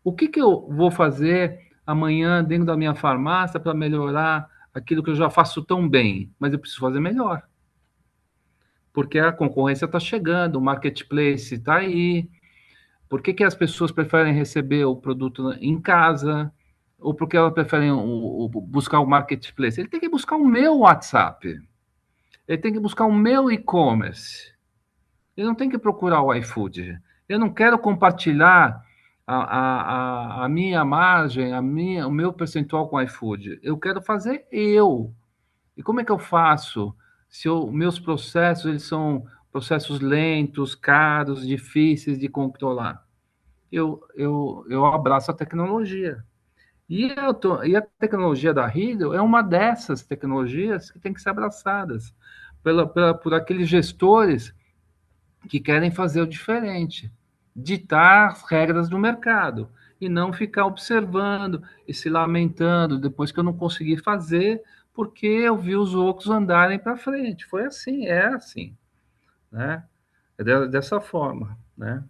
O que eu vou fazer amanhã dentro da minha farmácia para melhorar aquilo que eu já faço tão bem? Mas eu preciso fazer melhor, porque a concorrência está chegando, o marketplace está aí. Por que as pessoas preferem receber o produto em casa? Ou porque elas preferem buscar o marketplace? Ele tem que buscar o meu WhatsApp. Ele tem que buscar o meu e-commerce. Ele não tem que procurar o iFood. Eu não quero compartilhar a minha margem, o meu percentual com o iFood. Eu quero fazer eu. E como é que eu faço se meus processos eles são processos lentos, caros, difíceis de controlar? Eu abraço a tecnologia. E a tecnologia da Riedel é uma dessas tecnologias que tem que ser abraçadas por aqueles gestores que querem fazer o diferente, ditar as regras do mercado e não ficar observando e se lamentando depois que eu não consegui fazer porque eu vi os outros andarem para frente. Foi assim, é assim, né? Dessa forma, né?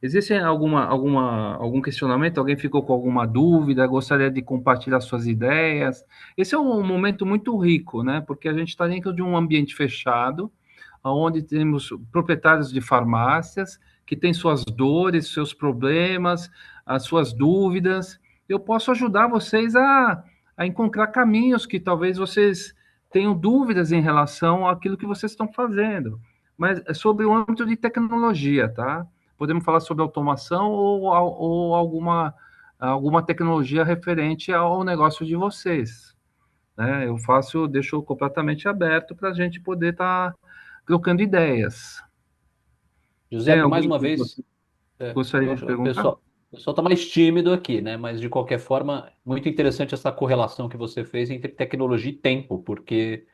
Existe algum questionamento? Alguém ficou com alguma dúvida? Gostaria de compartilhar suas ideias? Esse é um momento muito rico, né? Porque a gente está dentro de um ambiente fechado, onde temos proprietários de farmácias que têm suas dores, seus problemas, as suas dúvidas. Eu posso ajudar vocês a encontrar caminhos que talvez vocês tenham dúvidas em relação àquilo que vocês estão fazendo. Mas é sobre o âmbito de tecnologia, tá? Podemos falar sobre automação ou alguma tecnologia referente ao negócio de vocês, né? Deixo completamente aberto para a gente poder estar trocando ideias. Tem Giuseppe, mais alguém uma que vez, você gostaria de o perguntar? pessoal está mais tímido aqui, né? Mas de qualquer forma, muito interessante essa correlação que você fez entre tecnologia e tempo, porque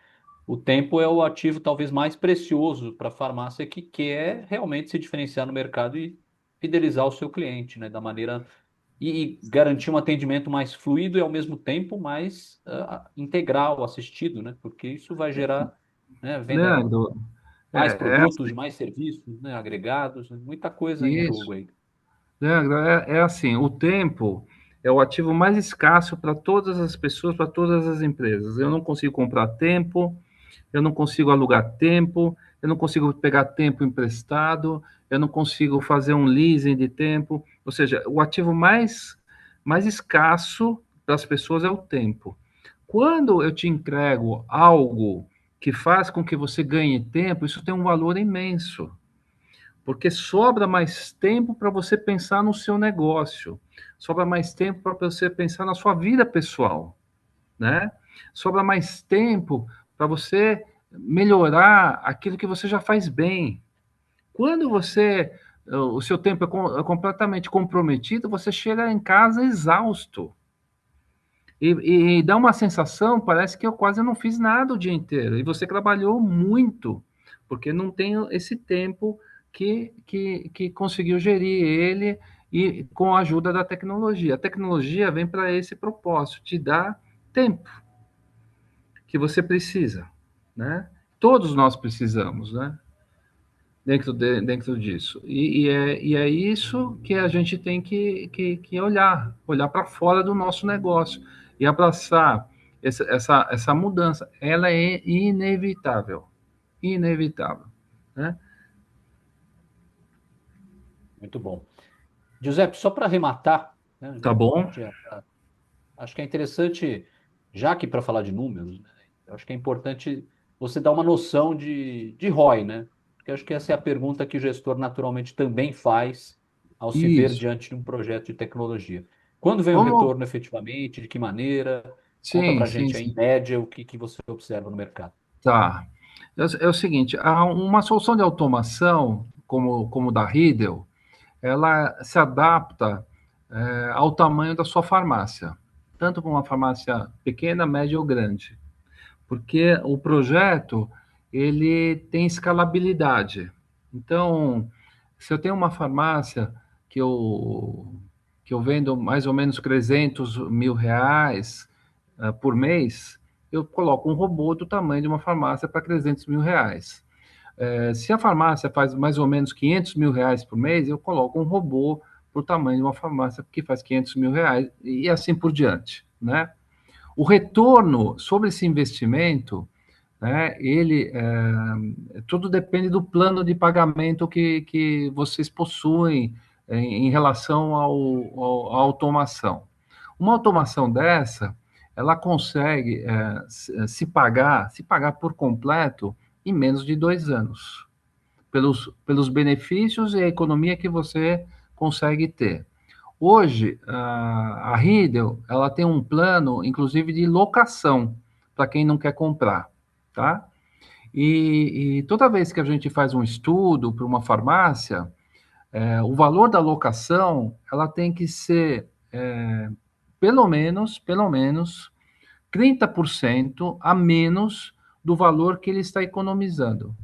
o tempo é o ativo talvez mais precioso para a farmácia que quer realmente se diferenciar no mercado e fidelizar o seu cliente, né? Da maneira e garantir um atendimento mais fluido e ao mesmo tempo mais integral, assistido, né? Porque isso vai gerar, né, venda Leandro, mais é produtos, mais serviços, né, agregados, né, muita coisa em isso. jogo aí. Leandro, é assim, o tempo é o ativo mais escasso para todas as pessoas, para todas as empresas. Eu não consigo comprar tempo, eu não consigo alugar tempo, eu não consigo pegar tempo emprestado, eu não consigo fazer um leasing de tempo. Ou seja, o ativo mais escasso para as pessoas é o tempo. Quando eu te entrego algo que faz com que você ganhe tempo, isso tem um valor imenso, porque sobra mais tempo para você pensar no seu negócio, sobra mais tempo para você pensar na sua vida pessoal, né? Sobra mais tempo para você melhorar aquilo que você já faz bem. Quando o seu tempo é completamente comprometido, você chega em casa exausto. E dá uma sensação, parece que eu quase não fiz nada o dia inteiro. E você trabalhou muito, porque não tem esse tempo que conseguiu gerir ele e com a ajuda da tecnologia. A tecnologia vem para esse propósito, te dar tempo que você precisa, né? Todos nós precisamos, né? Dentro disso. E é isso que a gente tem que olhar para fora do nosso negócio e abraçar essa mudança. Ela é inevitável, inevitável, né? Muito bom. Giuseppe, só para arrematar, né, Tá bom? acho que é interessante, já que para falar de números, né, eu acho que é importante você dar uma noção de ROI, né? Porque acho que essa é a pergunta que o gestor naturalmente também faz ao se ver Isso. diante de um projeto de tecnologia. Quando vem o Vamos. retorno efetivamente? De que maneira? Conta Sim, para a sim, gente aí, em sim. média, o que você observa no mercado. Tá. É o seguinte, uma solução de automação, como da Riedel, ela se adapta ao tamanho da sua farmácia, tanto para uma farmácia pequena, média ou grande, porque o projeto ele tem escalabilidade. Então, se eu tenho uma farmácia que eu, que eu vendo mais ou menos R$ 300 mil por mês, eu coloco um robô do tamanho de uma farmácia para R$ 300 mil. Se a farmácia faz mais ou menos R$ 500 mil por mês, eu coloco um robô para o tamanho de uma farmácia que faz R$ 500 mil e assim por diante, né? O retorno sobre esse investimento, né, tudo depende do plano de pagamento que vocês possuem em relação à automação. Uma automação dessa, ela consegue se pagar por completo em menos de 2 anos, pelos benefícios e a economia que você consegue ter. Hoje, a Riedel, ela tem um plano, inclusive, de locação. para quem não quer comprar, tá? E toda vez que a gente faz um estudo para uma farmácia, o valor da locação, ela tem que ser pelo menos 30% a menos do valor que ele está economizando.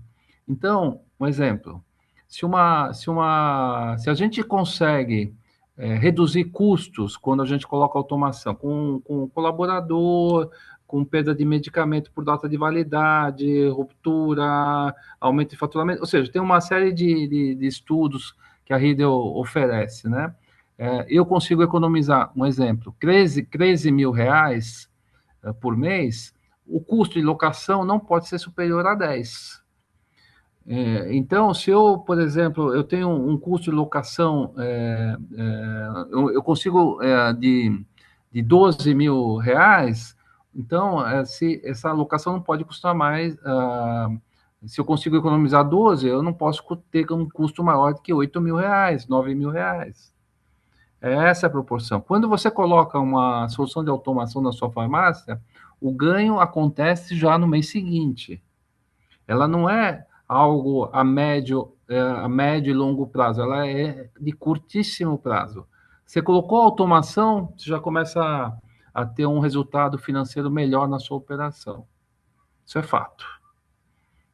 Então, um exemplo, se a gente consegue reduzir custos quando a gente coloca automação, com colaborador, com perda de medicamento por data de validade, ruptura, aumento de faturamento, ou seja, tem uma série de estudos que a Riedel oferece, né? Eu consigo economizar, um exemplo, 13 mil reais por mês, o custo de locação não pode ser superior a 10. Então, se eu, por exemplo, eu tenho um custo de locação, eu consigo de 12 mil reais, então, se essa locação não pode custar mais, se eu consigo economizar 12, eu não posso ter um custo maior do que 8 mil reais, 9 mil reais. Essa é a proporção. Quando você coloca uma solução de automação na sua farmácia, o ganho acontece já no mês seguinte. Ela não é algo a médio e longo prazo, ela é de curtíssimo prazo. Você colocou automação, você já começa a ter um resultado financeiro melhor na sua operação. Isso é fato,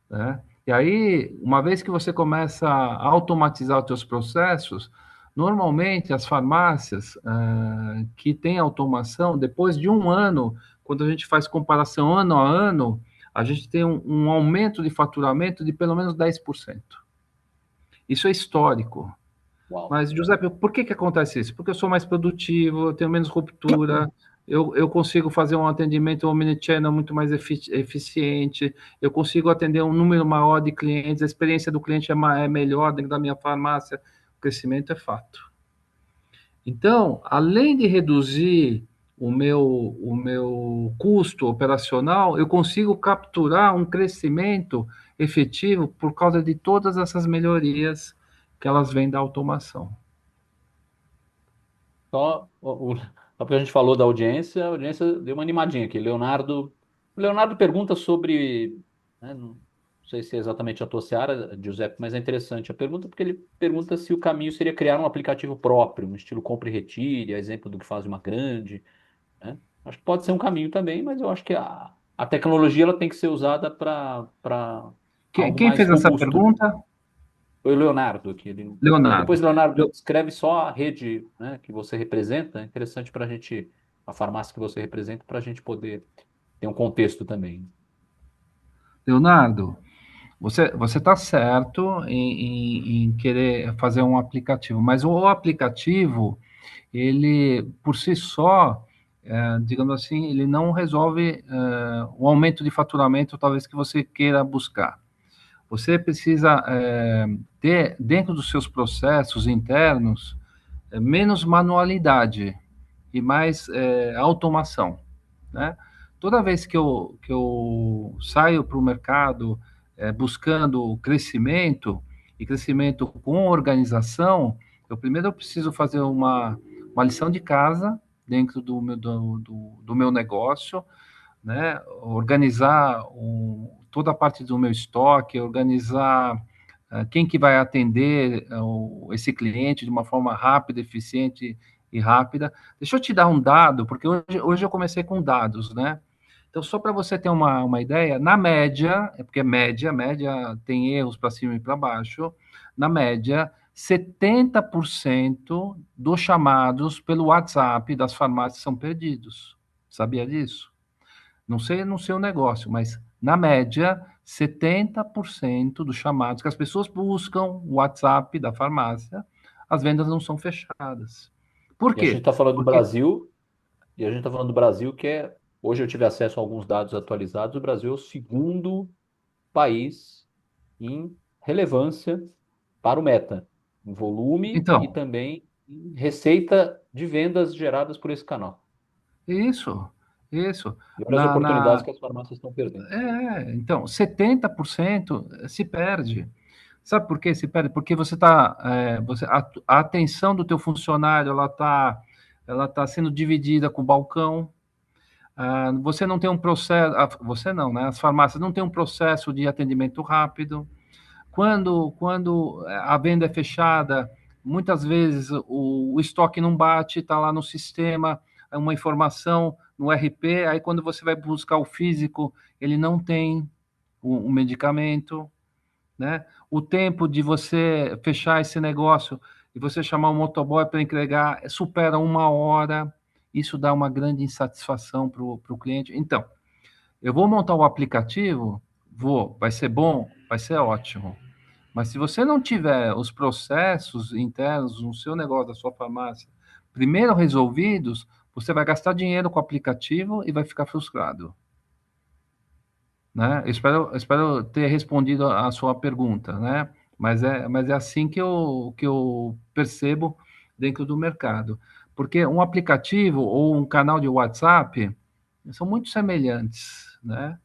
né? E aí, uma vez que você começa a automatizar os seus processos, normalmente as farmácias que têm automação, depois de um ano, quando a gente faz comparação ano a ano, a gente tem um aumento de faturamento de pelo menos 10%. Isso é histórico. Uau. Mas, Giuseppe, por que acontece isso? Porque eu sou mais produtivo, eu tenho menos ruptura, eu consigo fazer um atendimento omnichannel muito mais eficiente, eu consigo atender um número maior de clientes, a experiência do cliente é melhor dentro da minha farmácia, o crescimento é fato. Então, além de reduzir o meu custo operacional, eu consigo capturar um crescimento efetivo por causa de todas essas melhorias que elas vêm da automação. Só porque a gente falou da audiência, a audiência deu uma animadinha aqui. O Leonardo pergunta sobre, né, não sei se é exatamente a tua seara, Giuseppe, mas é interessante a pergunta, porque ele pergunta se o caminho seria criar um aplicativo próprio, um estilo compra e retire, a exemplo do que faz uma grande, né? Acho que pode ser um caminho também, mas eu acho que a tecnologia ela tem que ser usada para algo Quem mais fez essa robusto. pergunta? Foi o Leonardo que ele. Leonardo. Depois, Leonardo, escreve só a rede, né, que você representa. É interessante para a gente, a farmácia que você representa, para a gente poder ter um contexto também. Leonardo, você está certo em querer fazer um aplicativo, mas o aplicativo, ele, por si só, digamos assim, ele não resolve o aumento de faturamento, talvez, que você queira buscar. Você precisa ter, dentro dos seus processos internos, menos manualidade e mais automação, né? Toda vez que eu saio para o mercado buscando crescimento, e crescimento com organização, eu preciso fazer uma lição de casa dentro do meu negócio, né? Organizar toda a parte do meu estoque, organizar quem que vai atender esse cliente de uma forma rápida, eficiente e rápida. Deixa eu te dar um dado, porque hoje eu comecei com dados, né? Então, só para você ter uma ideia, na média, porque média tem erros para cima e para baixo, na média, 70% dos chamados pelo WhatsApp das farmácias são perdidos. Sabia disso? Não sei no seu negócio, mas na média, 70% dos chamados que as pessoas buscam o WhatsApp da farmácia, as vendas não são fechadas. Por E a gente quê? está falando do Porque, Brasil, e a gente está falando do Brasil, que é. Hoje eu tive acesso a alguns dados atualizados. O Brasil é o segundo país em relevância para o Meta, em volume e então, também em receita de vendas geradas por esse canal. isso, isso. E olha as Na, oportunidades na, que as farmácias estão perdendo. então, 70% se perde. Sabe por que se perde? Porque você está, a atenção do teu funcionário, ela tá sendo dividida com o balcão. Você não tem um processo, você não, né? As farmácias não têm um processo de atendimento rápido. Quando a venda é fechada, muitas vezes o estoque não bate, está lá no sistema, é uma informação no RP, aí quando você vai buscar o físico, ele não tem o medicamento, né? O tempo de você fechar esse negócio e você chamar um motoboy para entregar supera 1 hora, isso dá uma grande insatisfação para o cliente. Então, eu vou montar o aplicativo, vai ser bom, vai ser ótimo. Mas se você não tiver os processos internos no seu negócio, da sua farmácia, primeiro resolvidos, você vai gastar dinheiro com o aplicativo e vai ficar frustrado, né? Eu espero ter respondido a sua pergunta, né? Mas é assim que eu percebo dentro do mercado. Porque um aplicativo ou um canal de WhatsApp são muito semelhantes, né?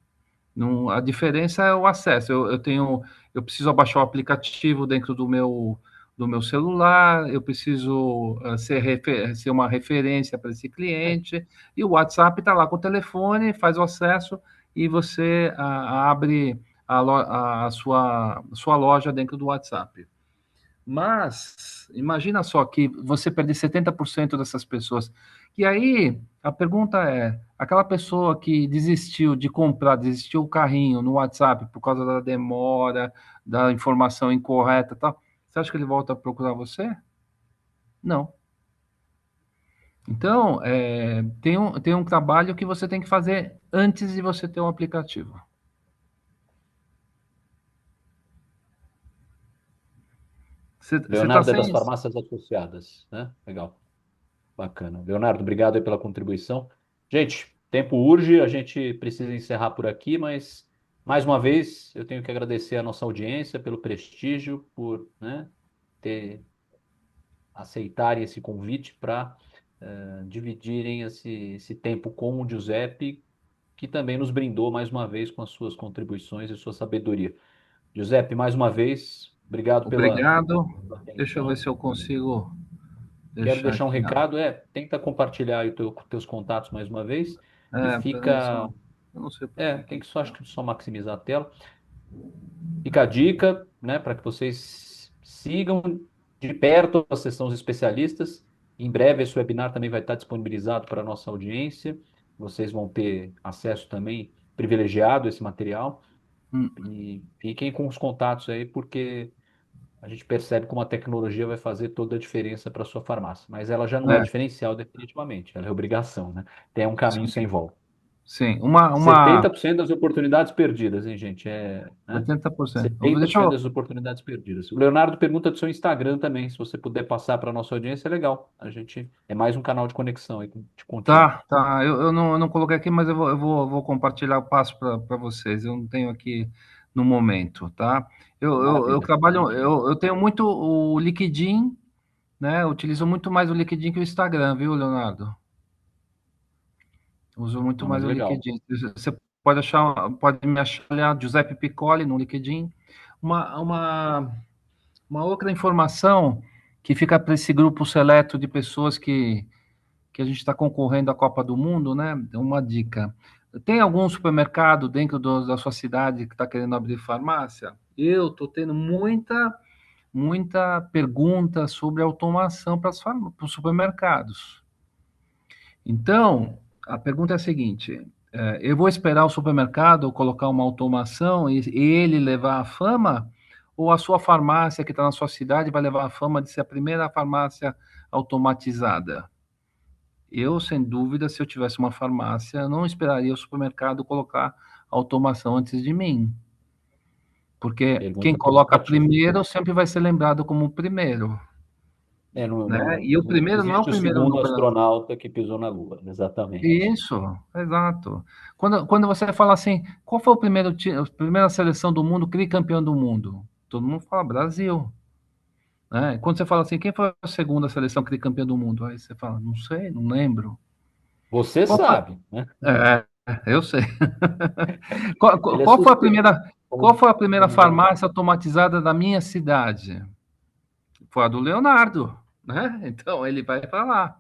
Não, a diferença é o acesso. Eu preciso abaixar o aplicativo dentro do meu celular, eu preciso ser uma referência para esse cliente, e o WhatsApp está lá com o telefone, faz o acesso e você abre a sua loja dentro do WhatsApp. Mas imagina só que você perder 70% dessas pessoas. E aí a pergunta é: aquela pessoa que desistiu de comprar, desistiu o carrinho no WhatsApp por causa da demora, da informação incorreta, e tal, você acha que ele volta a procurar você? Não. Então, tem um trabalho que você tem que fazer antes de você ter um aplicativo. Você está Leonardo é sem das isso? farmácias associadas, né? Legal, bacana. Leonardo, obrigado aí pela contribuição. Gente, tempo urge, a gente precisa encerrar por aqui, mas mais uma vez eu tenho que agradecer a nossa audiência pelo prestígio, por, né, ter aceitarem esse convite para dividirem esse tempo com o Giuseppe, que também nos brindou mais uma vez com as suas contribuições e sua sabedoria. Giuseppe, mais uma vez, obrigado Obrigado. pela Deixa eu ver atenção. se eu consigo Quero deixar deixar um aqui. recado, tenta compartilhar aí teus contatos mais uma vez e Peraí só. fica, Eu não sei por que tem que que só, acho que só maximizar a tela. Fica a dica, né, para que vocês sigam de perto as sessões especialistas. Em breve esse webinar também vai estar disponibilizado para a nossa audiência. Vocês vão ter acesso também privilegiado a esse material. hum, E fiquem com os contatos aí, porque a gente percebe como a tecnologia vai fazer toda a diferença para a sua farmácia. Mas ela já não é é, diferencial definitivamente, ela é obrigação, né? Tem um caminho sim, sem volta. sim. Uma 70% das oportunidades perdidas, hein, gente? Né? 80%. Deixa 70% eu, das oportunidades perdidas. O Leonardo pergunta do seu Instagram também, se você puder passar para a nossa audiência, é legal. A gente é mais um canal de conexão aí contigo. tá. Eu não coloquei aqui, mas eu vou compartilhar, eu passo para vocês. Eu não tenho aqui no momento, tá? Eu Maravilha, trabalho, maravilha. eu tenho muito o LinkedIn, né? Eu utilizo muito mais o LinkedIn que o Instagram, viu, Leonardo? Uso muito Não, mais mas o legal. LinkedIn. Você pode me achar, aliás, Giuseppe Piccoli no LinkedIn. Uma, uma, uma outra informação que fica para esse grupo seleto de pessoas que a gente está concorrendo à Copa do Mundo, né? Uma dica. Tem algum supermercado dentro da sua cidade que está querendo abrir farmácia? Eu estou tendo muita pergunta sobre automação para os supermercados. Então, a pergunta é a seguinte: eu vou esperar o supermercado colocar uma automação e ele levar a fama? Ou a sua farmácia que está na sua cidade vai levar a fama de ser a primeira farmácia automatizada? Eu, sem dúvida, se eu tivesse uma farmácia, não esperaria o supermercado colocar automação antes de mim. Porque quem Pergunta coloca provocativa. primeiro sempre vai ser lembrado como o primeiro, Não, né? não, E o não primeiro não é o existe o primeiro segundo no Brasil. astronauta que pisou na Lua, exatamente. Isso, exato. Quando você fala assim, qual foi a primeira seleção do mundo, campeão do mundo? Todo mundo fala Brasil, né? Quando você fala assim, quem foi a segunda seleção campeão do mundo? Aí você fala, não sei, não lembro. Você Qual foi? sabe, né? É, eu sei. Qual, Ele é qual foi a suspeito. primeira, qual foi a primeira farmácia automatizada da minha cidade? Foi a do Leonardo, né? Então ele vai falar,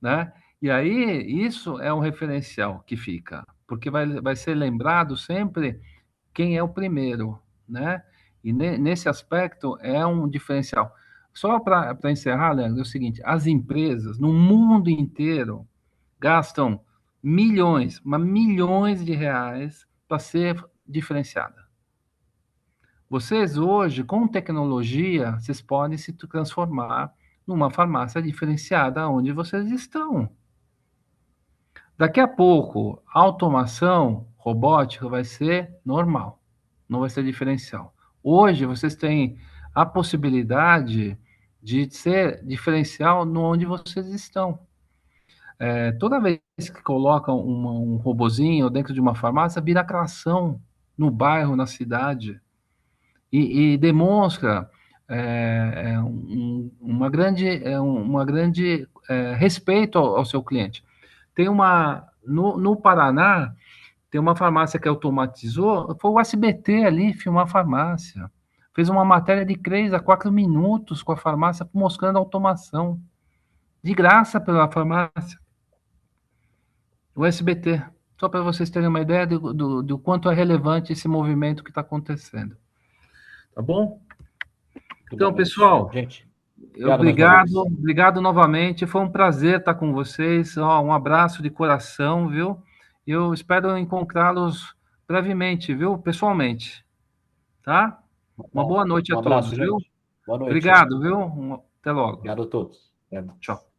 né? E aí, isso é um referencial que fica, porque vai ser lembrado sempre quem é o primeiro, né? E nesse aspecto é um diferencial. Só para encerrar, Leandro, é o seguinte: as empresas no mundo inteiro gastam milhões, mas milhões de reais para ser diferenciada. Vocês hoje, com tecnologia, vocês podem se transformar numa farmácia diferenciada onde vocês estão. Daqui a pouco, a automação robótica vai ser normal, não vai ser diferencial. Hoje, vocês têm a possibilidade de ser diferencial no onde vocês estão. Toda vez que colocam um robozinho dentro de uma farmácia, vira atração no bairro, na cidade, e demonstra uma grande respeito ao seu cliente. Tem no Paraná, tem uma farmácia que automatizou, foi o SBT ali filmar a farmácia. Fez uma matéria de 3 a 4 minutos com a farmácia mostrando a automação. De graça pela farmácia. O SBT. Só para vocês terem uma ideia do quanto é relevante esse movimento que está acontecendo. Tá bom? Muito Então, bom, Edson. pessoal, Gente, obrigado mais uma vez. obrigado novamente. Foi um prazer estar com vocês. Ó, um abraço de coração, viu? Eu espero encontrá-los brevemente, viu? Pessoalmente, tá? Uma boa noite Um a abraço, todos, viu? gente. Boa noite. Obrigado, viu? Até logo. Obrigado a todos. Tchau.